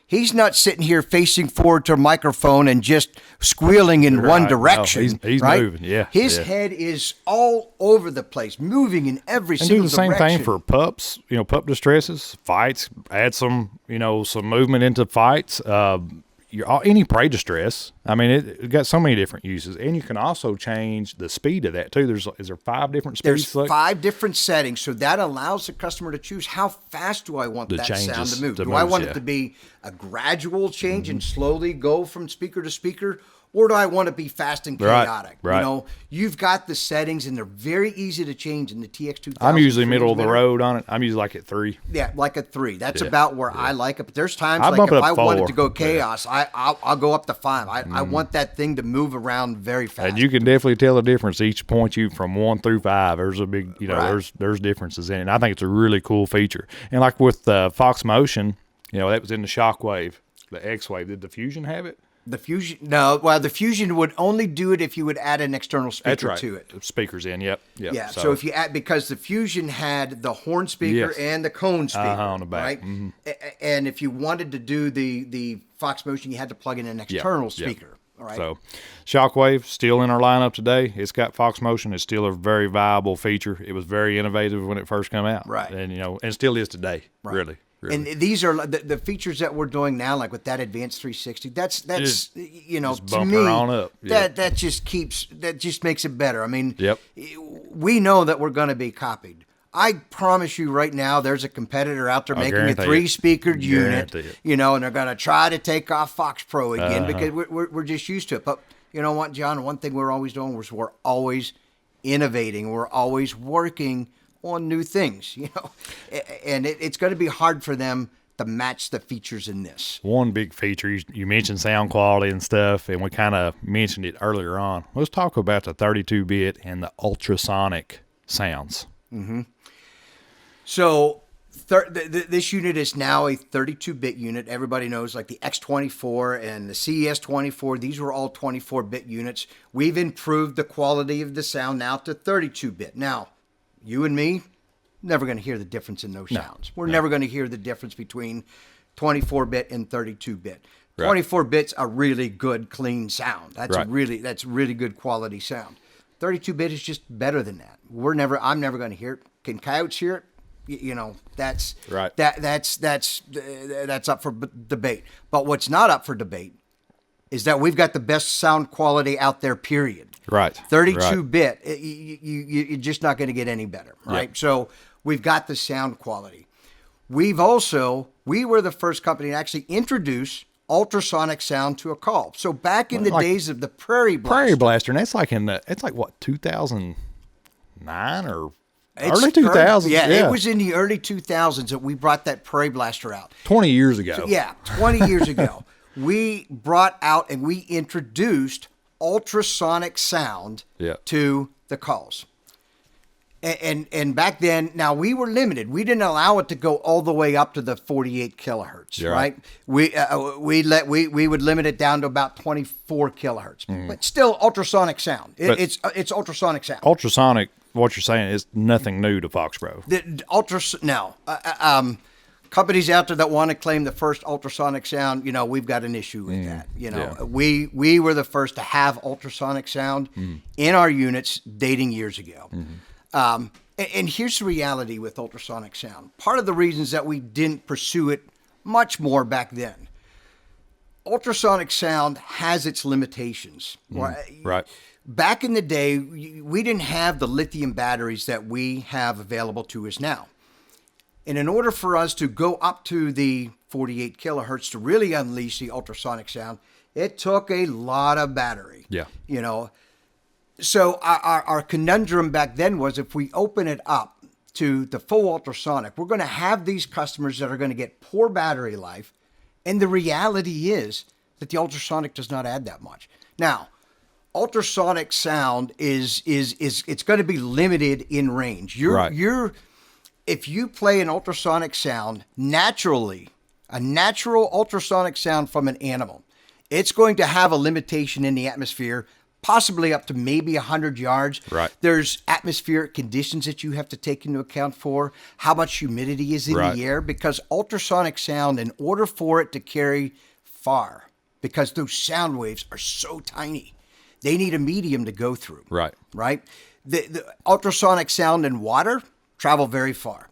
he's not sitting here facing forward to a microphone and just squealing in one direction. No, he's moving, His head is all over the place, moving in every single direction. And do the same thing for pups, pup distresses, fights, add some movement into fights. Any prey distress. It got so many different uses, and you can also change the speed of that too. Is there 5 different speeds? There's 5 different settings, so that allows the customer to choose how fast do I want that sound to move. Do I want it to be a gradual change and slowly go from speaker to speaker? Or do I want to be fast and chaotic? Right. You've got the settings, and they're very easy to change in the TX2000. I'm usually middle of the road on it. I'm usually like at 3. Yeah, like at 3. That's about where I like it. But there's times if I wanted to go chaos, I'll go up to 5. I want that thing to move around very fast. And you can definitely tell the difference. Each point you from 1 through 5. There's a big, there's differences in it. And I think it's a really cool feature. And like with Fox Motion, that was in the Shockwave, the X-Wave. Did the Fusion have it? The Fusion, no. Well, the Fusion would only do it if you would add an external speaker to it. Speakers in, yep. Yeah. So if you add, because the Fusion had the horn speaker and the cone speaker on the back, right? And if you wanted to do the Fox Motion, you had to plug in an external speaker. All right. So, Shockwave still in our lineup today. It's got Fox Motion. It's still a very viable feature. It was very innovative when it first came out, right? And and still is today, really. And these are the features that we're doing now, like with that Advanced 360. That's just to me, on up. That just makes it better. We know that we're going to be copied. I promise you right now, there's a competitor out there making a 3-speaker unit, and they're going to try to take off FOXPRO again because we're just used to it. But you know what, John? One thing we're always doing is we're always innovating. We're always working on new things, and it's going to be hard for them to match the features in this. One big feature, you mentioned sound quality and stuff, and we kind of mentioned it earlier on. Let's talk about the 32-bit and the ultrasonic sounds. So this unit is now a 32-bit unit. Everybody knows, like the X24 and the CES24, these were all 24-bit units. We've improved the quality of the sound now to 32-bit. Now, you and me, never going to hear the difference in those sounds. We're never going to hear the difference between 24-bit and 32-bit. Right. 24 bits a really good, clean sound. That's Right. really good quality sound. 32-bit is just better than that. I'm never going to hear it. Can coyotes hear it? That's right. That's up for debate. But what's not up for debate is that we've got the best sound quality out there. Period. Right. 32-bit, you're just not going to get any better. Right. Yep. So we've got the sound quality. We were the first company to actually introduce ultrasonic sound to a call. So back in the days of the Prairie Blaster, and that's like it's like what, 2009 or it's early 2000s? Yeah, it was in the early 2000s that we brought that Prairie Blaster out. 20 years ago. Yeah, 20 years ago. We brought out and we introduced ultrasonic sound to the calls. And back then, now we were limited. We didn't allow it to go all the way up to the 48 kilohertz, right? We would limit it down to about 24 kilohertz, but still ultrasonic sound. It's ultrasonic sound. Ultrasonic, what you're saying is nothing new to FOXPRO. Companies out there that want to claim the first ultrasonic sound, we've got an issue with that. We were the first to have ultrasonic sound in our units dating years ago. And here's the reality with ultrasonic sound. Part of the reasons that we didn't pursue it much more back then, ultrasonic sound has its limitations. Right. Back in the day, we didn't have the lithium batteries that we have available to us now. And in order for us to go up to the 48 kilohertz to really unleash the ultrasonic sound, it took a lot of battery. Yeah. So our conundrum back then was, if we open it up to the full ultrasonic, we're going to have these customers that are going to get poor battery life. And the reality is that the ultrasonic does not add that much. Now, ultrasonic sound is it's going to be limited in range. If you play an ultrasonic sound naturally, a natural ultrasonic sound from an animal, it's going to have a limitation in the atmosphere, possibly up to maybe 100 yards. Right. There's atmospheric conditions that you have to take into account for how much humidity is in the air, because ultrasonic sound, in order for it to carry far, because those sound waves are so tiny, they need a medium to go through. Right. The ultrasonic sound in water travel very far.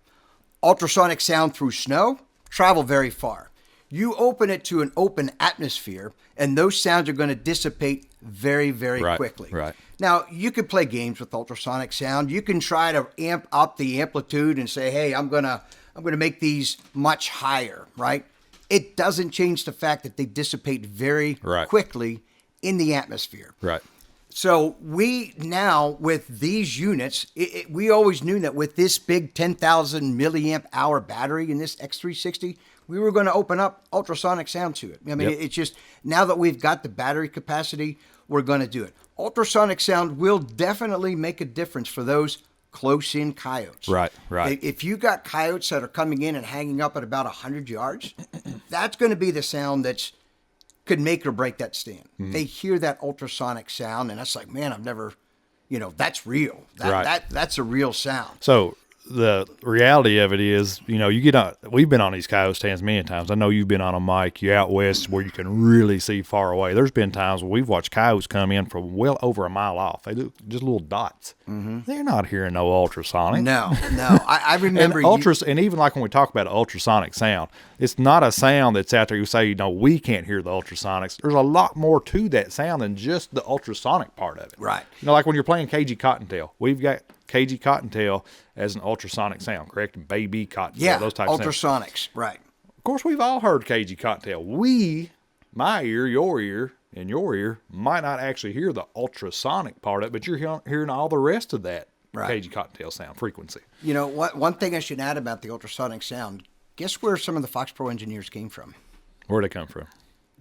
Ultrasonic sound through snow travel very far. You open it to an open atmosphere, and those sounds are going to dissipate very, very quickly. Right. Now, you can play games with ultrasonic sound. You can try to amp up the amplitude and say, "Hey, I'm gonna make these much higher." Right. It doesn't change the fact that they dissipate very quickly in the atmosphere. Right. So we now, with these units, we always knew that with this big 10,000 milliamp hour battery in this X360, we were going to open up ultrasonic sound to it. I mean, it's just, now that we've got the battery capacity, we're going to do it. Ultrasonic sound will definitely make a difference for those close-in coyotes. Right. If you got coyotes that are coming in and hanging up at about 100 yards, that's going to be the sound that's could make or break that stand. They hear that ultrasonic sound, and that's like, man, I've never, that's real. That's a real sound. So the reality of it is, you get on, we've been on these coyote stands many times. I know you've been on them, Mike. You're out west where you can really see far away. There's been times where we've watched coyotes come in from well over a mile off. They look just little dots. They're not hearing no ultrasonic. No. I remember. And even like when we talk about ultrasonic sound, it's not a sound that's out there. You say, we can't hear the ultrasonics. There's a lot more to that sound than just the ultrasonic part of it. Right. Like when you're playing cagey cottontail, we've got cagey cottontail as an ultrasonic sound, correct? Baby cottontail, those types of ultrasonics, right. Of course, we've all heard cagey cottontail. My ear, your ear, and your ear might not actually hear the ultrasonic part of it, but you're hearing all the rest of that cagey cottontail sound frequency. One thing I should add about the ultrasonic sound, guess where some of the FOXPRO engineers came from? Where'd they come from?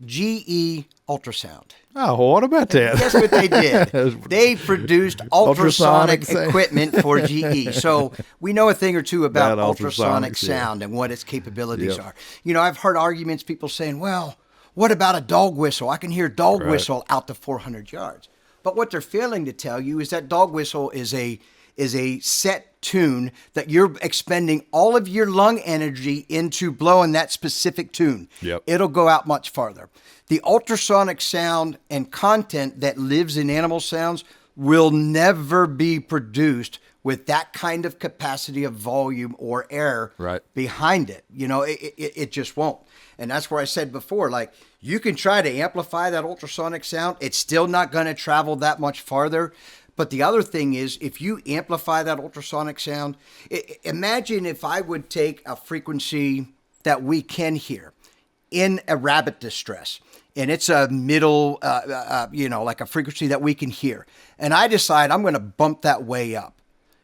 GE Ultrasound. Oh, well, what about that? Guess what they did? They produced ultrasonic Ultrasonic equipment for GE. So we know a thing or two about That ultrasonic ultrasonics, sound and what its capabilities Yep. are. You know, I've heard arguments, people saying, well, what about a dog whistle? I can hear dog whistle out to 400 yards. But what they're failing to tell you is that dog whistle is a set tune that you're expending all of your lung energy into blowing that specific tune. Yep. It'll go out much farther. The ultrasonic sound and content that lives in animal sounds will never be produced with that kind of capacity of volume or air behind it. You know, it just won't. And that's where I said before, like, you can try to amplify that ultrasonic sound. It's still not going to travel that much farther. But the other thing is, if you amplify that ultrasonic sound, imagine if I would take a frequency that we can hear in a rabbit distress, and it's a middle, like a frequency that we can hear, and I decide I'm going to bump that way up.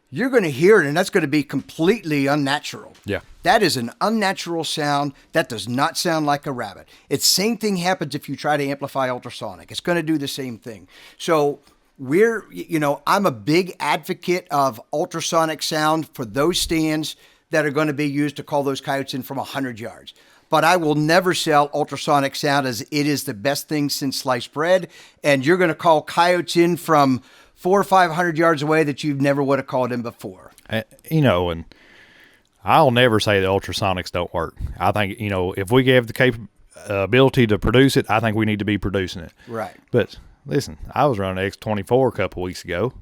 You're going to hear it, and that's going to be completely unnatural. Yeah. That is an unnatural sound. That does not sound like a rabbit. It's same thing happens if you try to amplify ultrasonic. It's going to do the same thing. So I'm a big advocate of ultrasonic sound for those stands that are going to be used to call those coyotes in from 100 yards. But I will never sell ultrasonic sound as it is the best thing since sliced bread. And you're going to call coyotes in from 400 or 500 yards away that you never would have called in before. And I'll never say the ultrasonics don't work. I think, if we have the ability to produce it, I think we need to be producing it. Right. But listen, I was running X24 a couple weeks ago.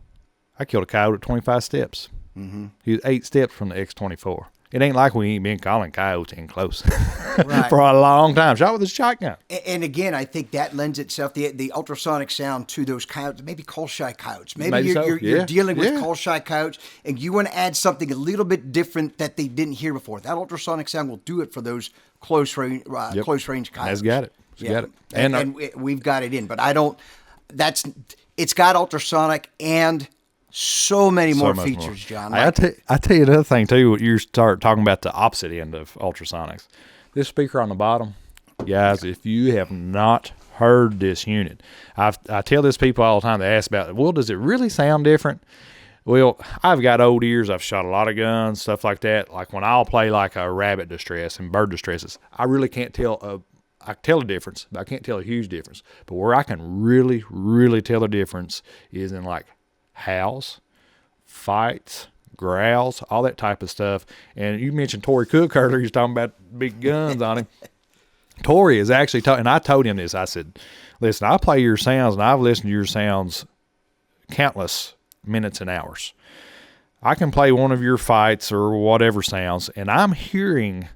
I killed a coyote at 25 steps. Mm-hmm. He was 8 steps from the X24. It ain't like we ain't been calling coyotes in close for a long time. Shot with a shotgun. And again, I think that lends itself, the ultrasonic sound, to those coyotes, maybe call-shy coyotes. Maybe you're dealing with call-shy coyotes, and you want to add something a little bit different that they didn't hear before. That ultrasonic sound will do it for those close-range coyotes. That's got it. Got it. And we've got it in. But it's got ultrasonic and so many more features, John. I tell you another thing, too. You start talking about the opposite end of ultrasonics. This speaker on the bottom, guys, if you have not heard this unit, I tell this people all the time, they ask about it, well, does it really sound different? Well, I've got old ears. I've shot a lot of guns, stuff like that. Like when I'll play like a rabbit distress and bird distresses, I really can't tell I can tell a difference, but I can't tell a huge difference. But where I can really, really tell the difference is in like howls, fights, growls, all that type of stuff. And you mentioned Tory Cook earlier. He's talking about big guns on him. Tory is actually and I told him this. I said, listen, I play your sounds, and I've listened to your sounds countless minutes and hours. I can play one of your fights or whatever sounds, and I'm hearing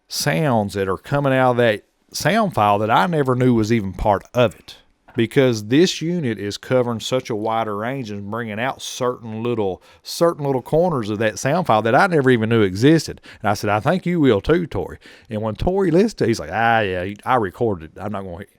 sounds that are coming out of that sound file that I never knew was even part of it. Because this unit is covering such a wider range and bringing out certain little corners of that sound file that I never even knew existed. And I said, I think you will too, Tory. And when Tory listened to it, he's like, yeah, I recorded it. I'm not going to.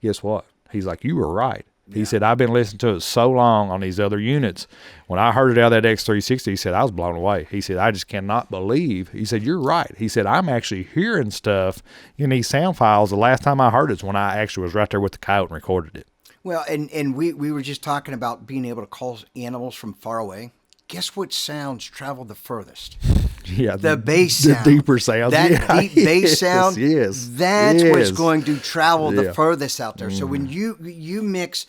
Guess what? He's like, you were right. He said, I've been listening to it so long on these other units. When I heard it out of that X360, he said, I was blown away. He said, I just cannot believe. He said, you're right. He said, I'm actually hearing stuff in these sound files. The last time I heard it is when I actually was right there with the coyote and recorded it. Well, and we were just talking about being able to call animals from far away. Guess what sounds travel the furthest? Yeah, the bass sound. The deeper sound. That deep bass sound, that's what's going to travel the furthest out there. So when you mix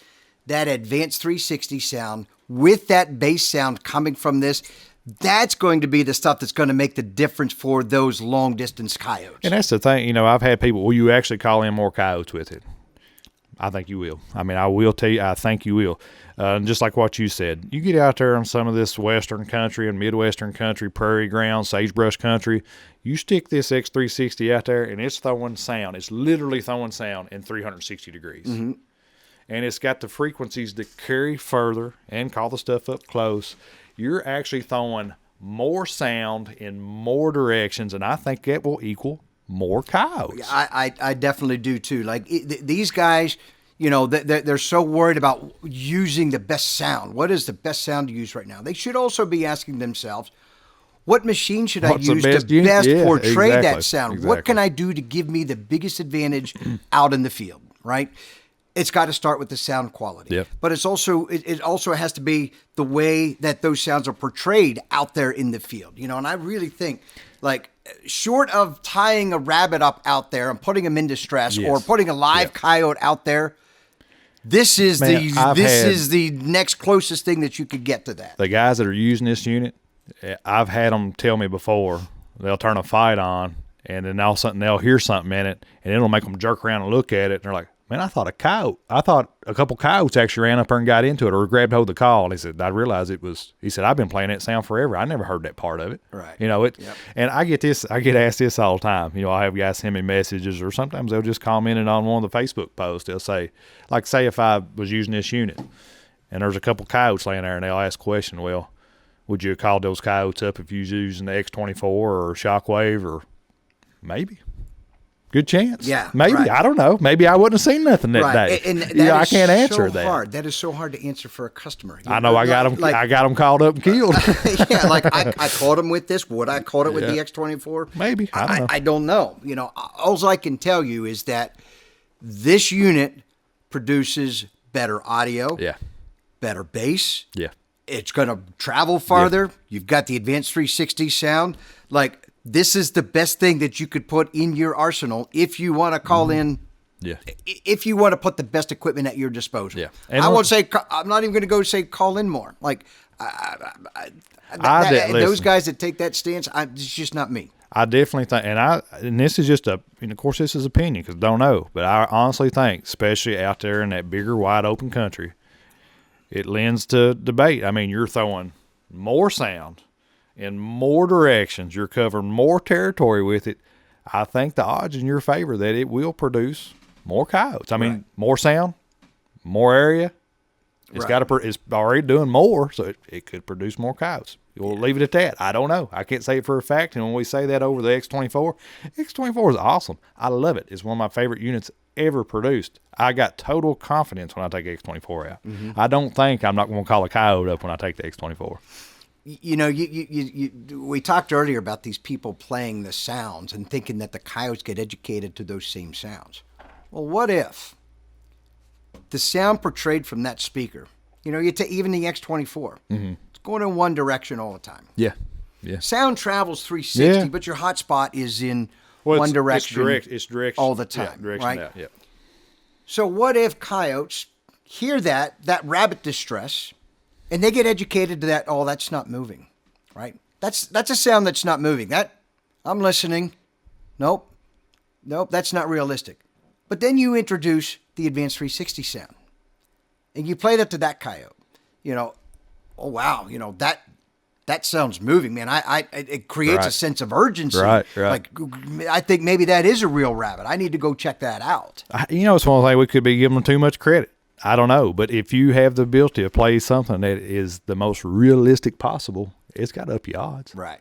that advanced 360 sound with that bass sound coming from this, that's going to be the stuff that's going to make the difference for those long-distance coyotes. And that's the thing. I've had people, will you actually call in more coyotes with it? I think you will. I mean, I will tell you, I think you will. Just like what you said, you get out there on some of this western country and midwestern country, prairie ground, sagebrush country, you stick this X360 out there and it's throwing sound. It's literally throwing sound in 360 degrees. Mm-hmm. And it's got the frequencies that carry further and call the stuff up close. You're actually throwing more sound in more directions, and I think that will equal more coyotes. I definitely do too. Like these guys, they're so worried about using the best sound. What is the best sound to use right now? They should also be asking themselves, What machine should I What's the use best to unit? best Yeah, portray exactly, that sound? exactly. What can I do to give me the biggest advantage out in the field, right? It's got to start with the sound quality. Yep. But it also has to be the way that those sounds are portrayed out there in the field. You know, and I really think, like, short of tying a rabbit up out there and putting him in distress or putting a live coyote out there, this is the next closest thing that you could get to that. The guys that are using this unit, I've had them tell me before, they'll turn a fight on, and then all of a sudden they'll hear something in it, and it'll make them jerk around and look at it, and they're like, man, I thought a couple coyotes actually ran up there and got into it or grabbed hold of the call. And he said, I realized he said, I've been playing that sound forever. I never heard that part of it. Right. You know, and I get asked this all the time. You know, I have guys send me messages, or sometimes they'll just comment it on one of the Facebook posts. They'll say, say if I was using this unit and there's a couple coyotes laying there, and they'll ask a question, well, would you have called those coyotes up if you was using the X24 or Shockwave? Or maybe. Good chance. Yeah. Maybe. Right. I don't know. Maybe I wouldn't have seen nothing that day. And that I can't answer so that. Hard. That is so hard to answer for a customer. I know. I got them called up and killed. Yeah, like I caught him with this. Would I caught it with the X24? Maybe. I don't know. I don't know. You know, all I can tell you is that this unit produces better audio. Yeah. Better bass. Yeah. It's going to travel farther. Yeah. You've got the advanced 360 sound. Like, this is the best thing that you could put in your arsenal if you want to call in. Yeah. If you want to put the best equipment at your disposal. Yeah. And I won't say, I'm not even going to go say call in more. Like, those guys that take that stance, it's just not me. I definitely think, and this is just of course, this is opinion because I don't know, but I honestly think, especially out there in that bigger, wide open country, it lends to debate. I mean, you're throwing more sound in more directions. You're covering more territory with it. I think the odds in your favor that it will produce more coyotes. I mean, more sound, more area. It's it's already doing more, so it could produce more coyotes. We'll leave it at that. I don't know. I can't say it for a fact. And when we say that over the X24 is awesome. I love it. It's one of my favorite units ever produced. I got total confidence when I take the X24 out. Mm-hmm. I don't think I'm not going to call a coyote up when I take the X24. You know, we talked earlier about these people playing the sounds and thinking that the coyotes get educated to those same sounds. Well, what if the sound portrayed from that speaker, you know, even the X24, it's going in one direction all the time. Yeah. Yeah. Sound travels 360, but your hotspot is in one direction it's direction all the time, right? Out, yeah. So what if coyotes hear that rabbit distress, and they get educated to that, oh, that's not moving, right? That's a sound that's not moving. That, I'm listening. Nope, that's not realistic. But then you introduce the advanced 360 sound, and you play that to that coyote. You know, oh, wow, you know, that sounds moving, man. It creates a sense of urgency. Right. Like, I think maybe that is a real rabbit. I need to go check that out. It's one thing we could be giving them too much credit. I don't know, but if you have the ability to play something that is the most realistic possible, it's got to up your odds. Right.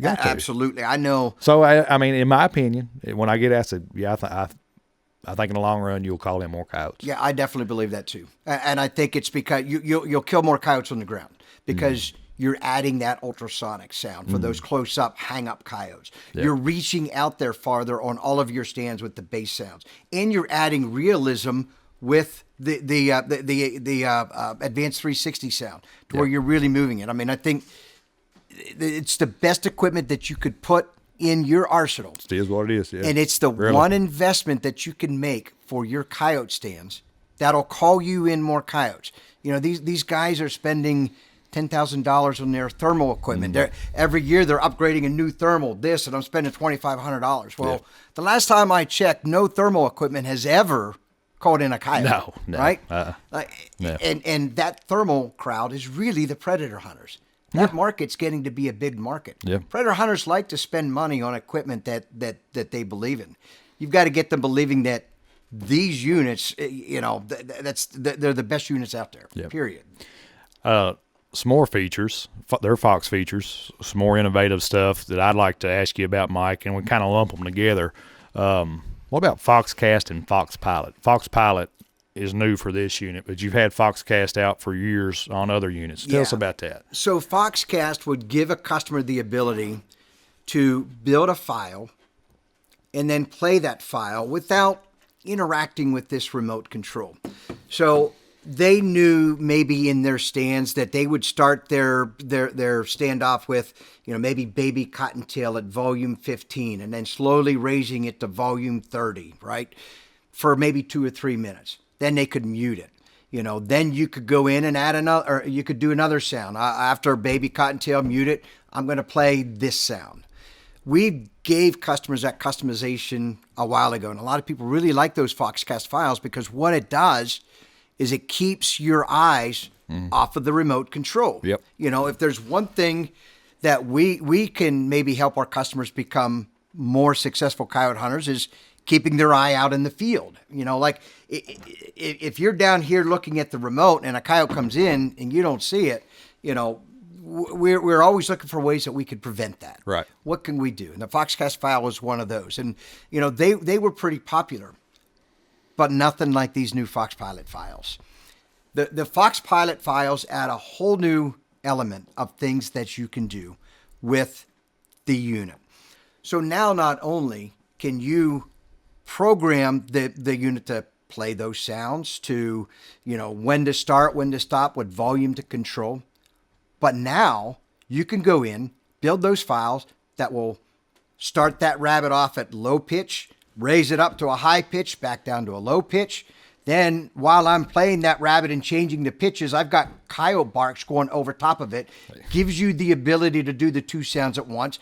Absolutely. I know. So, I mean, in my opinion, when I get asked, I think in the long run you'll call in more coyotes. Yeah, I definitely believe that too. And I think it's because you'll kill more coyotes on the ground because you're adding that ultrasonic sound for those close-up, hang-up coyotes. Yep. You're reaching out there farther on all of your stands with the bass sounds. And you're adding realism with the advanced 360 sound to where you're really moving it. I mean, I think it's the best equipment that you could put in your arsenal. It is what it is, yeah. And it's the one investment that you can make for your coyote stands that'll call you in more coyotes. You know, these guys are spending $10,000 on their thermal equipment. Every year they're upgrading a new thermal, and I'm spending $2,500. Well, the last time I checked, no thermal equipment has ever called in a coyote. No. Right? No. And that thermal crowd is really the predator hunters. That market's getting to be a big market. Yeah. Predator hunters like to spend money on equipment that they believe in. You've got to get them believing that these units, you know, they're the best units out there. Yep. Period. Some more features, they're Fox features, some more innovative stuff that I'd like to ask you about, Mike, and we kind of lump them together. What about FoxCast and Fox Pilot? Fox Pilot is new for this unit, but you've had FoxCast out for years on other units. Tell us about that. So FoxCast would give a customer the ability to build a file and then play that file without interacting with this remote control. So they knew maybe in their stands that they would start their standoff with, maybe Baby Cottontail at volume 15 and then slowly raising it to volume 30, right? For maybe 2 or 3 minutes. Then they could mute it. Then you could go in and add another, or you could do another sound. After Baby Cottontail, mute it. I'm going to play this sound. We gave customers that customization a while ago, and a lot of people really like those FoxCast files because what it does is it keeps your eyes off of the remote control. Yep. If there's one thing that we can maybe help our customers become more successful coyote hunters is keeping their eye out in the field. Like if you're down here looking at the remote and a coyote comes in and you don't see it, we're always looking for ways that we could prevent that. Right. What can we do? And the FoxCast file was one of those. And, they were pretty popular, but nothing like these new Fox Pilot files. The Fox Pilot files add a whole new element of things that you can do with the unit. So now not only can you program the unit to play those sounds, to, when to start, when to stop, what volume to control, but now you can go in, build those files that will start that rabbit off at low pitch, raise it up to a high pitch, back down to a low pitch. Then while I'm playing that rabbit and changing the pitches, I've got coyote barks going over top of it. Gives you the ability to do the 2 sounds at once.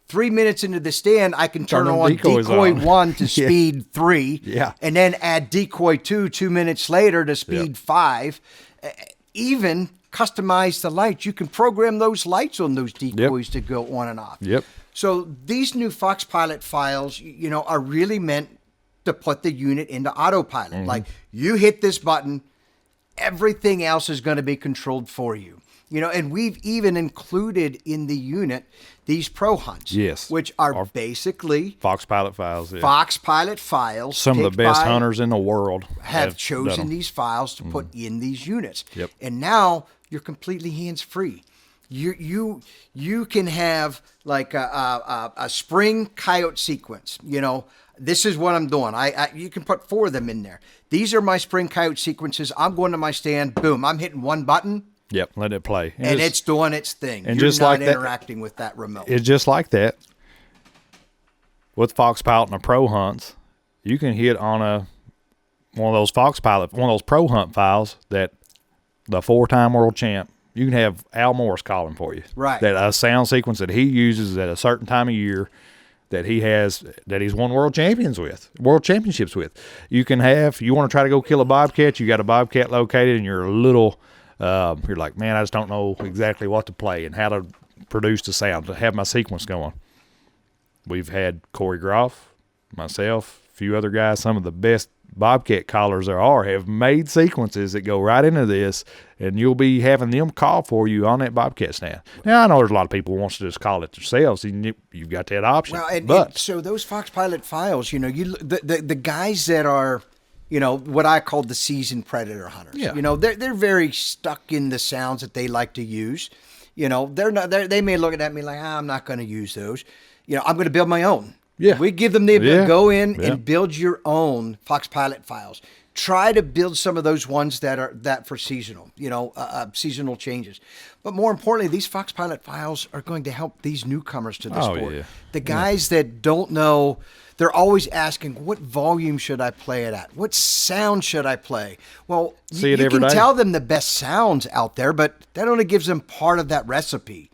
3 minutes into the stand, I can turn on Decoy 1 to speed 3. Yeah. And then add Decoy 2 2 minutes later to speed 5. Even customize the lights. You can program those lights on those decoys to go on and off. Yep. So these new Fox Pilot files, are really meant to put the unit into autopilot. Like you hit this button, everything else is going to be controlled for you. And we've even included in the unit these pro hunts. Yes. Which are basically Fox Pilot files. Yeah. Fox Pilot files. Some of the best hunters in the world have chosen these files to put in these units. Yep. And now you're completely hands-free. You can have like a spring coyote sequence. This is what I'm doing. You can put 4 of them in there. These are my spring coyote sequences. I'm going to my stand. Boom. I'm hitting one button. Yep. Let it play. And it's doing its thing. And You're just not like that, interacting with that remote. It's just like that. With Fox Pilot and a pro hunts, you can hit on one of those Fox Pilot, one of those pro hunt files that the 4-time world champ, you can have Al Morris calling for you. Right. That a sound sequence that he uses at a certain time of year that he's won world championships with. You can have, you want to try to go kill a bobcat, you got a bobcat located and you're you're like, man, I just don't know exactly what to play and how to produce the sound, to have my sequence going. We've had Corey Groff, myself, a few other guys, some of the best bobcat callers there are, have made sequences that go right into this, and you'll be having them call for you on that bobcat stand. Now, I know there's a lot of people who wants to just call it themselves, and you've got that option. Well, and so those Fox Pilot files, the guys that are, what I call the seasoned predator hunters, they're very stuck in the sounds that they like to use. They may look at me like, I'm not going to use those. I'm going to build my own. Yeah. We give them the ability to go in and build your own Fox Pilot files. Try to build some of those ones that for seasonal, seasonal changes. But more importantly, these Fox Pilot files are going to help these newcomers to the sport. Yeah. The guys that don't know, they're always asking, what volume should I play it at? What sound should I play? Well, you can tell them the best sounds out there, but that only gives them part of that recipe.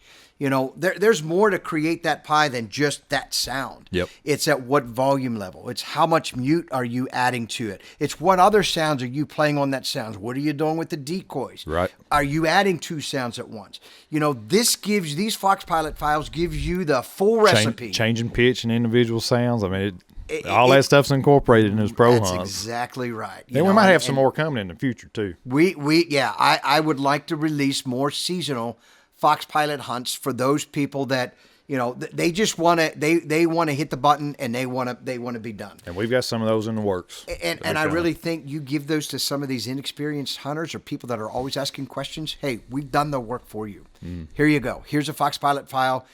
There's more to create that pie than just that sound. Yep. It's at what volume level. It's how much mute are you adding to it. It's what other sounds are you playing on that sound. What are you doing with the decoys? Right. Are you adding 2 sounds at once? These Fox Pilot files gives you the full recipe. Changing pitch and individual sounds. I mean, all that stuff's incorporated in those pro hunts. That's exactly right. And we might have some more coming in the future too. I would like to release more seasonal Fox Pilot hunts for those people that, they just want to they want to hit the button and they want to be done. And we've got some of those in the works. And I really think you give those to some of these inexperienced hunters or people that are always asking questions. Hey, we've done the work for you. Here you go. Here's a Fox Pilot file.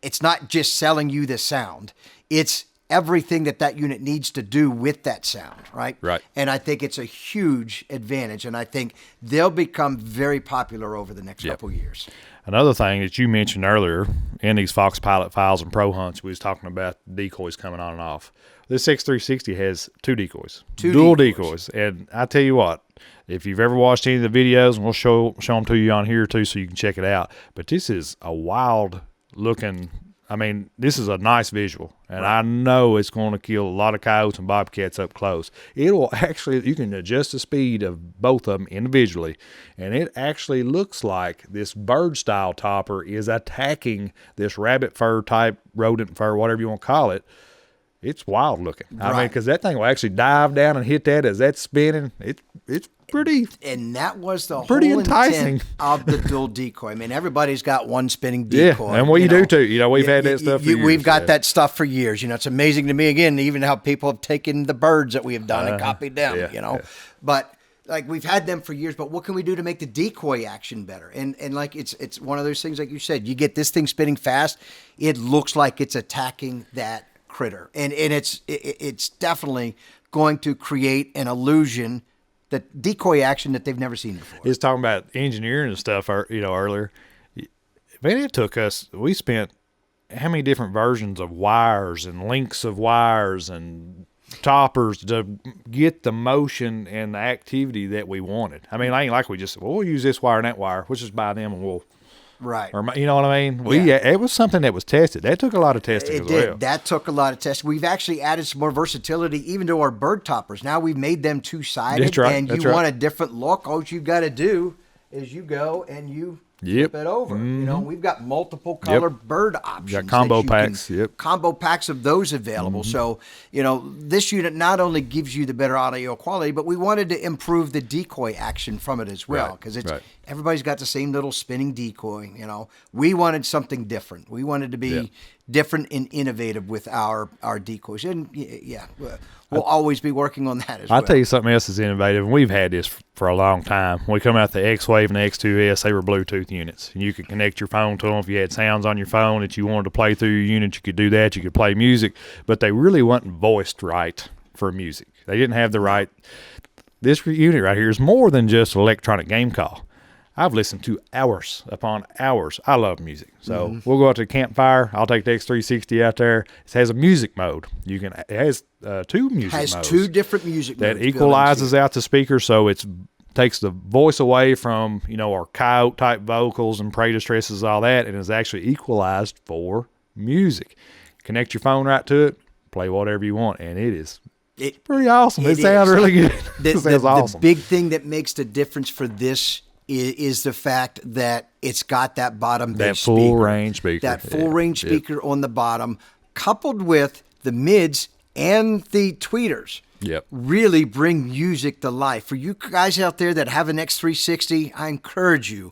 It's not just selling you the sound. It's everything that unit needs to do with that sound, right? Right. And I think it's a huge advantage, and I think they'll become very popular over the next couple of years. Another thing that you mentioned earlier in these Fox Pilot files and pro hunts, we was talking about decoys coming on and off. This X360 has two decoys, dual decoys. And I tell you what, if you've ever watched any of the videos, and we'll show them to you on here too so you can check it out, but this is a wild looking, this is a nice visual, and I know it's going to kill a lot of coyotes and bobcats up close. It'll actually, you can adjust the speed of both of them individually, and it actually looks like this bird-style topper is attacking this rabbit fur type, rodent fur, whatever you want to call it. It's wild looking. Right. Because that thing will actually dive down and hit that as that's spinning. It's pretty, and that was the pretty whole enticing intent of the dual decoy. Everybody's got one spinning decoy. Yeah, and we do too. We've had that stuff for years. We've got that stuff for years. It's amazing to me, again, even how people have taken the birds that we have done and copied them, Yeah. But like we've had them for years, but what can we do to make the decoy action better? And like it's one of those things, like you said, you get this thing spinning fast, it looks like it's attacking that critter. And it's definitely going to create an illusion, that decoy action that they've never seen before. He's talking about engineering and stuff, earlier. Man, it took us, we spent how many different versions of wires and links of wires and toppers to get the motion and the activity that we wanted. I ain't like we just said, well, we'll use this wire and that wire. We'll just buy them and we'll. Right. Or, you know what I mean? It was something that was tested. That took a lot of testing as well. That took a lot of testing. We've actually added some more versatility even to our bird toppers. Now we've made them two-sided. That's right. And you want a different look. All you got to do is you go and you flip it over. We've got multiple color bird options. You got combo packs. Combo packs of those available. So, this unit not only gives you the better audio quality, but we wanted to improve the decoy action from it as well. Because everybody's got the same little spinning decoy. We wanted something different. We wanted to be different and innovative with our decoys. And we'll always be working on that as well. I'll tell you something else that's innovative, and we've had this for a long time. When we come out the X-Wave and the X2S, they were Bluetooth units. And you could connect your phone to them. If you had sounds on your phone that you wanted to play through your unit, you could do that. You could play music. But they really wasn't voiced right for music. They didn't have the right. This unit right here is more than just an electronic game call. I've listened to hours upon hours. I love music. So we'll go out to the campfire. I'll take the X360 out there. It has a music mode. It has two music modes. Has two different music modes. That equalizes out the speaker, so it takes the voice away from, our coyote type vocals and prey distresses, all that, and is actually equalized for music. Connect your phone right to it, play whatever you want, and it's pretty awesome. It sounds really good. It sounds awesome. The big thing that makes the difference for this is the fact that it's got that bottom bass speaker. That full range speaker. That full range speaker on the bottom, coupled with the mids and the tweeters. Really bring music to life. For you guys out there that have an X360, I encourage you.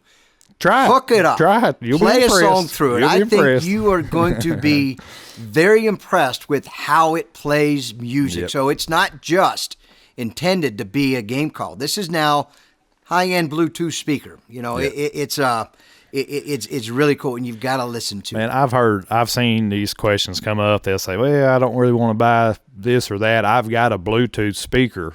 Try it. Hook it up. Try it. You'll Play be impressed. a song through it. I think you are going to be very impressed with how it plays music. So it's not just intended to be a game call. This is now high-end Bluetooth speaker. It's really cool, and you've got to listen to it. Man, I've seen these questions come up. They'll say, well, I don't really want to buy this or that. I've got a Bluetooth speaker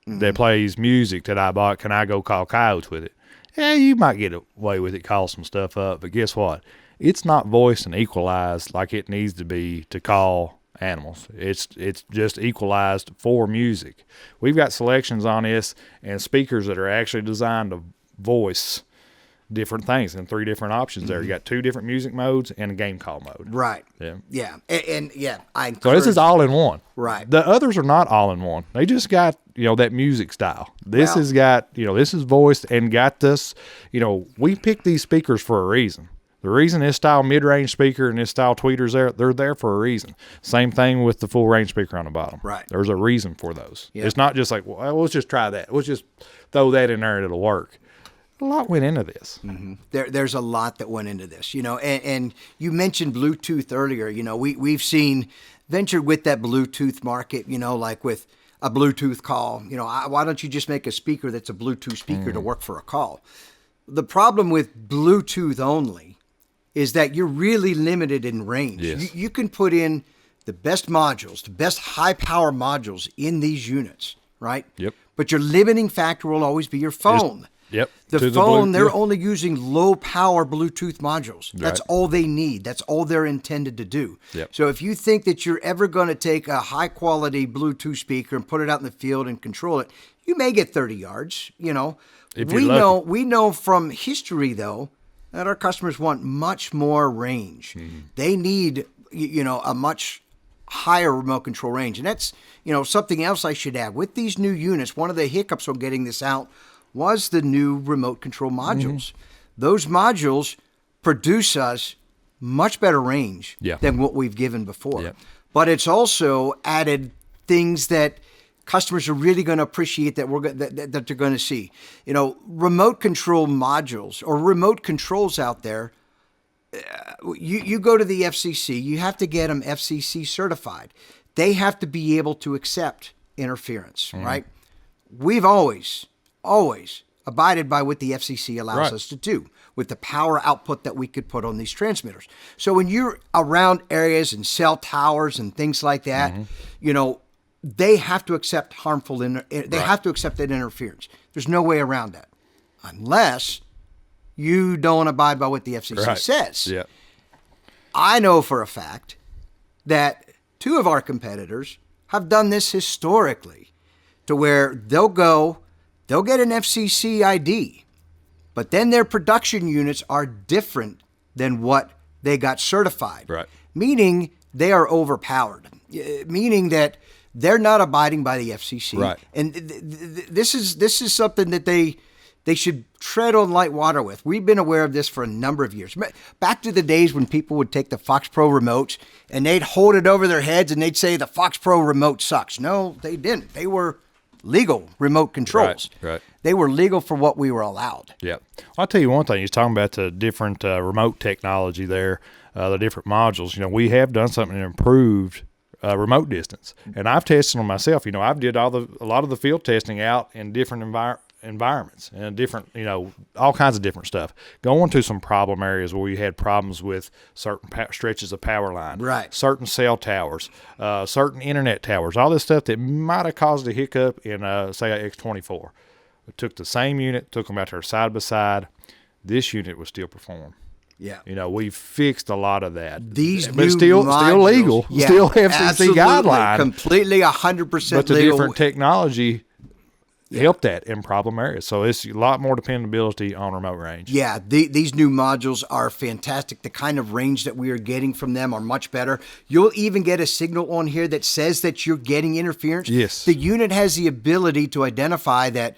that plays music that I bought. Can I go call coyotes with it? Yeah, you might get away with it, call some stuff up, but guess what? It's not voiced and equalized like it needs to be to call animals. It's just equalized for music. We've got selections on this and speakers that are actually designed to voice different things and three different options there. You got two different music modes and a game call mode. Right. Yeah. And I encourage. So this is all in one. Right. The others are not all in one. They just got, that music style. This has got, this is voiced and got this, we picked these speakers for a reason. The reason this style mid-range speaker and this style tweeter's there, they're there for a reason. Same thing with the full range speaker on the bottom. Right. There's a reason for those. It's not just like, well, let's just try that. Let's just throw that in there and it'll work. A lot went into this. There's a lot that went into this, and you mentioned Bluetooth earlier. We've seen ventured with that Bluetooth market, like with a Bluetooth call. Why don't you just make a speaker that's a Bluetooth speaker to work for a call? The problem with Bluetooth only is that you're really limited in range. Yes. You can put in the best modules, the best high power modules in these units, right? Yep. But your limiting factor will always be your phone. Yep. The phone, they're only using low power Bluetooth modules. That's all they need. That's all they're intended to do. Yep. So if you think that you're ever going to take a high quality Bluetooth speaker and put it out in the field and control it, you may get 30 yards, If you're lucky. We know from history though that our customers want much more range. They need a much higher remote control range. And that's, something else I should add. With these new units, one of the hiccups on getting this out was the new remote control modules. Those modules produce us much better range than what we've given before. Yep. But it's also added things that customers are really going to appreciate that they're going to see. Remote control modules or remote controls out there. You go to the FCC, you have to get them FCC certified. They have to be able to accept interference, right? We've always abided by what the FCC allows us to do with the power output that we could put on these transmitters. So when you're around areas and cell towers and things like that, they have to accept they have to accept that interference. There's no way around that unless you don't abide by what the FCC says. Yeah. I know for a fact that two of our competitors have done this historically to where they'll get an FCC ID, but then their production units are different than what they got certified. Right. Meaning they are overpowered, meaning that they're not abiding by the FCC. Right. And this is something that they should tread on light water with. We've been aware of this for a number of years. Back to the days when people would take the FOXPRO remotes and they'd hold it over their heads and they'd say the FOXPRO remote sucks. No, they didn't. They were legal remote controls. Right. They were legal for what we were allowed. Yeah. I'll tell you one thing. He's talking about the different remote technology there, the different modules. We have done something improved remote distance. And I've tested them myself. I've did a lot of the field testing out in different environments and different, all kinds of different stuff. Going to some problem areas where we had problems with certain stretches of power line, right? Certain cell towers, certain internet towers, all this stuff that might have caused a hiccup in, say, a X24. We took the same unit, took them out there side by side. This unit was still perform. Yeah. We fixed a lot of that. These but new still legal, still FCC absolutely, guideline. Completely 100% but the legal. different technology help that in problem areas. So it's a lot more dependability on remote range. Yeah, these new modules are fantastic. The kind of range that we are getting from them are much better. You'll even get a signal on here that says that you're getting interference. Yes. The unit has the ability to identify that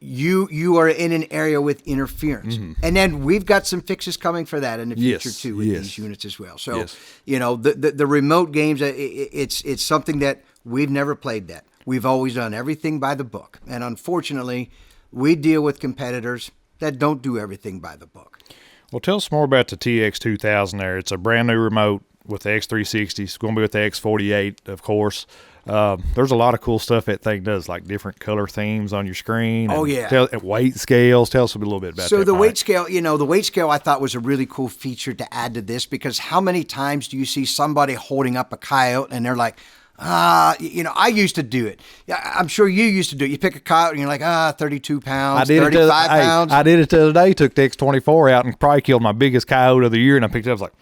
you are in an area with interference. And then we've got some fixes coming for that in the future too with these units as well. So, the remote games, it's something that we've never played that. We've always done everything by the book. And unfortunately, we deal with competitors that don't do everything by the book. Well, tell us more about the TX2000 there. It's a brand new remote with the X360. It's going to be with the X48, of course. There's a lot of cool stuff that thing does, like different color themes on your screen. Oh, and weight scales. Tell us a little bit about that. So the weight scale, the weight scale I thought was a really cool feature to add to this, because how many times do you see somebody holding up a coyote and they're like, I used to do it. I'm sure you used to do it. You pick a coyote and you're like, 32 pounds, 35 pounds. I did it the other day. Took the X24 out and probably killed my biggest coyote of the year. And I picked it up. I was like,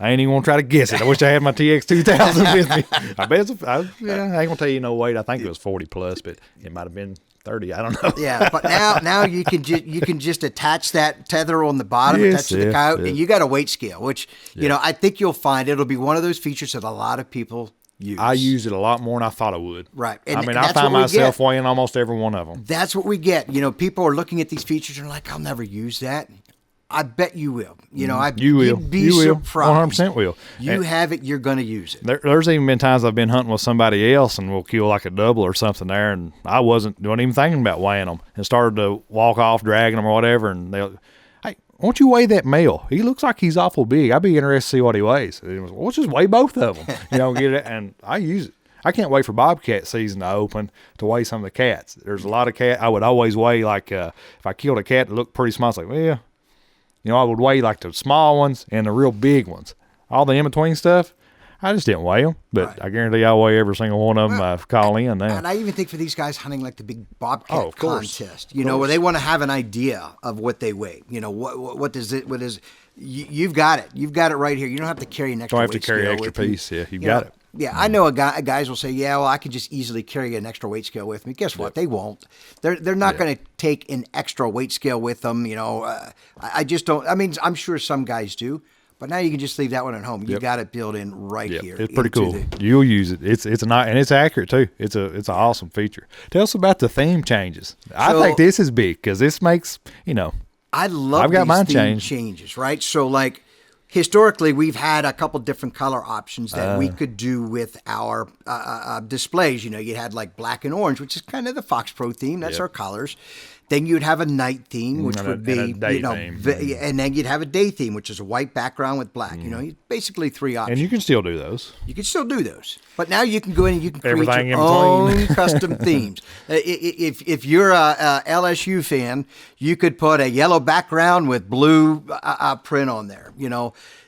I ain't even going to try to guess it. I wish I had my TX2000 with me. I bet I ain't going to tell you no weight. I think it was 40 plus, but it might have been 30. I don't know. Yeah, but now you can just attach that tether on the bottom, attach to the coyote, and you got a weight scale, which, I think you'll find it'll be one of those features that a lot of people use. I use it a lot more than I thought I would. Right. And I find myself weighing almost every one of them. That's what we get. People are looking at these features and are like, I'll never use that. I bet you will. You know, You will. You'd be You will. surprised. 100% will. You have it, you're going to use it. There's even been times I've been hunting with somebody else and we'll kill like a double or something there, and I wasn't even thinking about weighing them, and started to walk off dragging them or whatever, and they'll, hey, won't you weigh that male? He looks like he's awful big. I'd be interested to see what he weighs. And he was, well, let's just weigh both of them. Get it, and I use it. I can't wait for bobcat season to open to weigh some of the cats. There's a lot of cat. I would always weigh like if I killed a cat that looked pretty small, it's like, well, I would weigh like the small ones and the real big ones. All the in between stuff, I just didn't weigh them. But right. I guarantee I'll weigh every single one of them. I call in now. And I even think for these guys hunting like the big bobcat contest, where they want to have an idea of what they weigh. What does it? What is? You've got it. You've got it right here. You don't have to carry an extra. Don't have to carry an extra piece. Yeah, you've got it. Yeah, I know guys will say, yeah, well, I could just easily carry an extra weight scale with me. Guess what? They won't. They're not going to take an extra weight scale with them. I just don't. I mean, I'm sure some guys do, but now you can just leave that one at home. You got it built in right here. It's pretty cool. You'll use it. It's a nice, and it's accurate too. It's an awesome feature. Tell us about the theme changes. I think this is big because this makes I love. I've got mine changes, right? So like. Historically, we've had a couple different color options that we could do with our displays. You had like black and orange, which is kind of the FOXPRO theme. That's our colors. Then you'd have a night theme, which would be, and then you'd have a day theme, which is a white background with black. Basically 3 options. And you can still do those. You can still do those. But now you can go in and you can create your own custom themes. If you're a LSU fan, you could put a yellow background with blue print on there.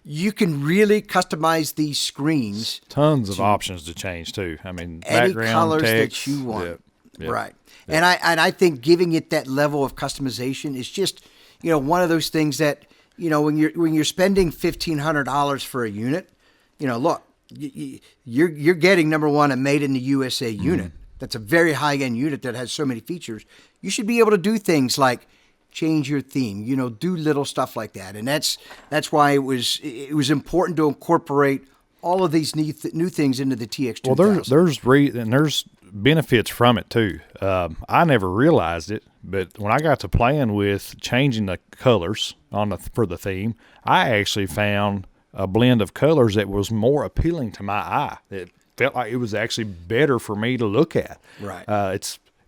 You can really customize these screens. Tons of options to change too. I mean, any background, colors text, that you want. Yep. Right. Yep. And I think giving it that level of customization is just, one of those things that, when you're spending $1,500 for a unit, look, you're getting, number one, a made in the USA unit. That's a very high end unit that has so many features. You should be able to do things like change your theme, do little stuff like that. And that's why it was important to incorporate all of these new things into the TX2000. Well, there's benefits from it too. I never realized it, but when I got to playing with changing the colors for the theme, I actually found a blend of colors that was more appealing to my eye. It felt like it was actually better for me to look at. Right.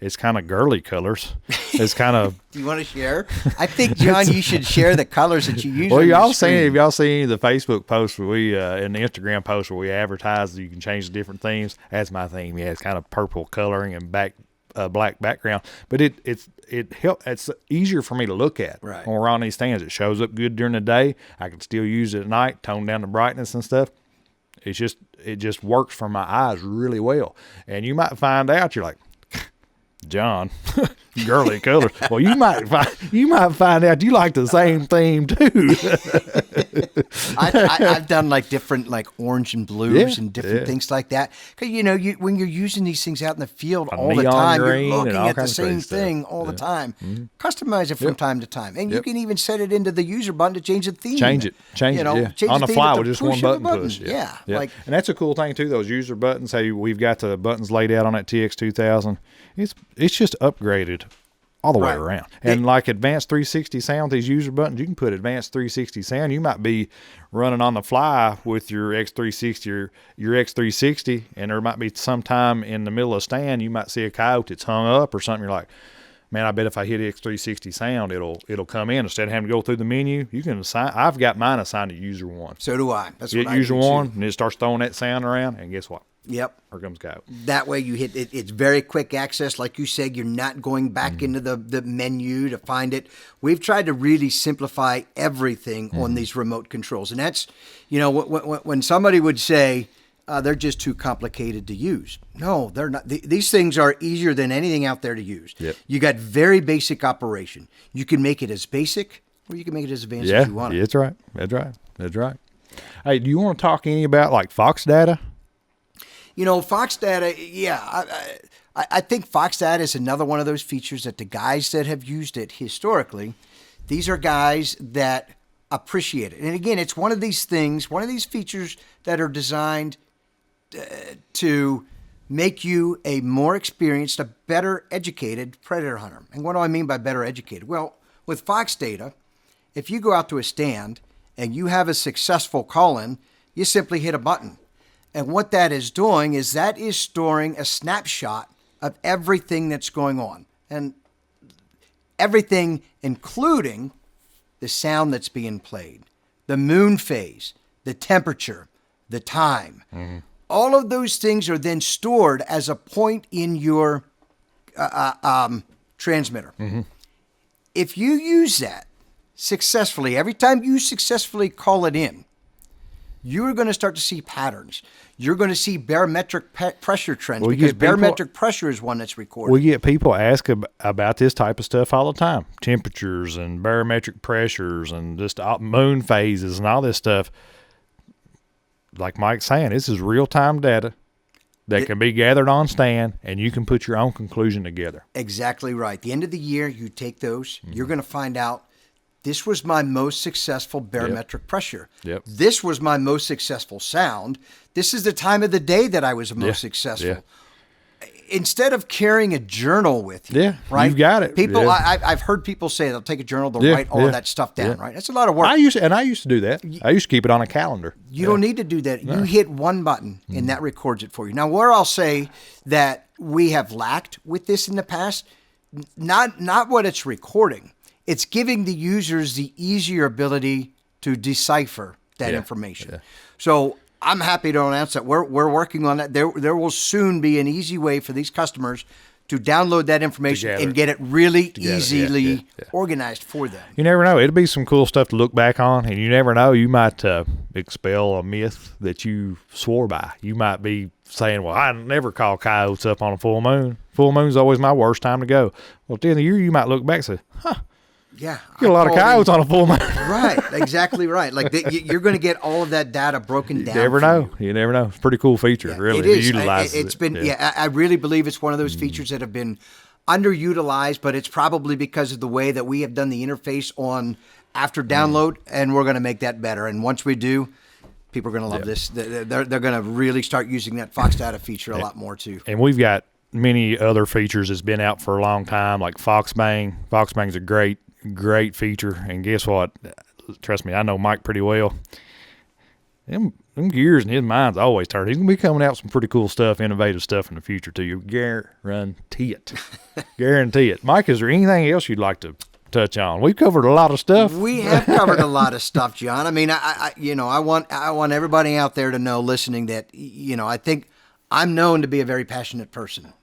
It's kind of girly colors. It's kind of. Do you want to share? I think, John, you should share the colors that you use. Well, have y'all seen any of the Facebook posts where we and the Instagram posts where we advertise that you can change the different themes? That's my theme. Yeah, it's kind of purple coloring and black background, but it's easier for me to look at. Right. When we're on these stands, it shows up good during the day. I can still use it at night, tone down the brightness and stuff. It just works for my eyes really well. And you might find out you're like, John, girly colors. Well, you might find out you like the same theme too. I've done like different like orange and blues and different things like that. Because when you're using these things out in the field all the time, you're looking at the same thing all the time. Mm-hmm. Customize it from time to time, and you can even set it into the user button to change the theme. Change it. Change on the fly with just one button push. Yeah. And that's a cool thing too. Those user buttons. Hey, we've got the buttons laid out on that TX2000. It's just upgraded all the way around. And like Advanced 360 sound, these user buttons, you can put Advanced 360 sound. You might be running on the fly with your X360 or your X360, and there might be sometime in the middle of a stand, you might see a coyote that's hung up or something. You're like, man, I bet if I hit X360 sound, it'll come in instead of having to go through the menu. You can assign. I've got mine assigned to user one. So do I. That's what I user one, and it starts throwing that sound around, and guess what? Yep. Here comes coyote. That way you hit it. It's very quick access. Like you said, you're not going back into the menu to find it. We've tried to really simplify everything on these remote controls. And that's, when somebody would say, they're just too complicated to use. No, they're not. These things are easier than anything out there to use. Yep. You got very basic operation. You can make it as basic or you can make it as advanced as you want. Yeah, that's right. That's right. Hey, do you want to talk any about like Fox data? Fox data, I think Fox data is another one of those features that the guys that have used it historically, these are guys that appreciate it. And again, it's one of these things, one of these features that are designed to make you a more experienced, a better educated predator hunter. And what do I mean by better educated? Well, with Fox data, if you go out to a stand and you have a successful call-in, you simply hit a button. And what that is doing is that is storing a snapshot of everything that's going on. And everything, including the sound that's being played, the moon phase, the temperature, the time. Mm-hmm. All of those things are then stored as a point in your transmitter. Mm-hmm. If you use that successfully, every time you successfully call it in, you're going to start to see patterns. You're going to see barometric pressure trends, because barometric pressure is one that's recorded. We get people ask about this type of stuff all the time. Temperatures and barometric pressures and just moon phases and all this stuff. Like Mike's saying, this is real-time data that can be gathered on stand, and you can put your own conclusion together. Exactly right. The end of the year, you take those. Mm-hmm. You're going to find out, this was my most successful barometric pressure. Yep. This was my most successful sound. This is the time of the day that I was most successful. Yeah. Instead of carrying a journal with you, right? You've got it. People, I've heard people say they'll take a journal, they'll write all of that stuff down, right? That's a lot of work. I used to do that. I used to keep it on a calendar. You don't need to do that. No. You hit one button, and that records it for you. Now, where I'll say that we have lacked with this in the past, not what it's recording. It's giving the users the easier ability to decipher that information. Yeah. So I'm happy to announce that we're working on that. There will soon be an easy way for these customers to download that information and get it really easily organized for them. You never know. It'll be some cool stuff to look back on, and you never know. You might expel a myth that you swore by. You might be saying, well, I never call coyotes up on a full moon. Full moon's always my worst time to go. Well, at the end of the year, you might look back and say, yeah, get a lot of coyotes on a full moon. Right, exactly right. Like you're going to get all of that data broken down. You never know. You never know. It's a pretty cool feature, really. It is. It's been. I really believe it's one of those features that have been underutilized, but it's probably because of the way that we have done the interface on after download, and we're going to make that better. And once we do, people are going to love this. They're going to really start using that Fox data feature a lot more too. And we've got many other features that's been out for a long time, like FoxBang. FoxBang's a great feature, and guess what? Trust me, I know Mike pretty well. Them gears in his mind's always turned. He's gonna be coming out with some pretty cool stuff, innovative stuff in the future to you. Guarantee it. Guarantee it. Mike, is there anything else you'd like to touch on? We've covered a lot of stuff. We have covered a lot of stuff, John. I mean, I want everybody out there to know, listening, that I think I'm known to be a very passionate person.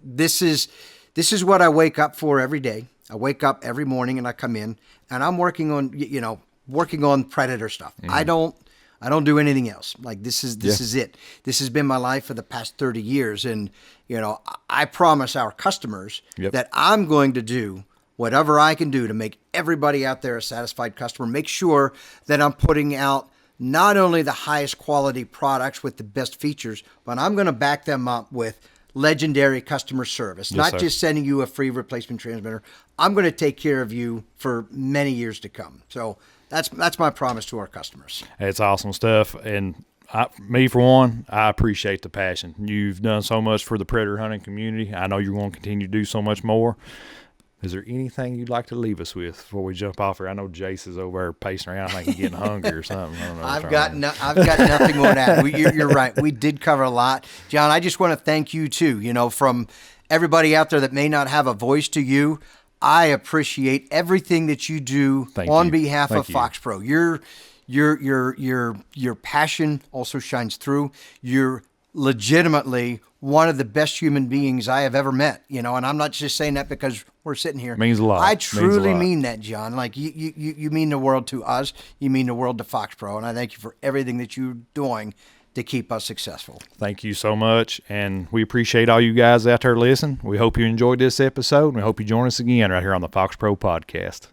This is what I wake up for every day. I wake up every morning and I come in and I'm working on Predator stuff. Mm. I don't do anything else. Like this is it. This has been my life for the past 30 years. And, I promise our customers that I'm going to do whatever I can do to make everybody out there a satisfied customer, make sure that I'm putting out not only the highest quality products with the best features, but I'm going to back them up with legendary customer service, not just sending you a free replacement transmitter. I'm going to take care of you for many years to come. So that's my promise to our customers. It's awesome stuff. And me, for one, I appreciate the passion. You've done so much for the predator hunting community. I know you're going to continue to do so much more. Is there anything you'd like to leave us with before we jump off here? I know Jace is over there pacing around. I think he's getting hungry or something. I don't know. I've got nothing more to add. You're right. We did cover a lot. John, I just want to thank you too. From everybody out there that may not have a voice to you, I appreciate everything that you do on behalf of FOXPRO. Your passion also shines through. You're legitimately one of the best human beings I have ever met, and I'm not just saying that because we're sitting here. It means a lot. I truly mean that, John. Like you mean the world to us. You mean the world to FOXPRO, and I thank you for everything that you're doing to keep us successful. Thank you so much, and we appreciate all you guys out there listening. We hope you enjoyed this episode, and we hope you join us again right here on the FOXPRO Podcast.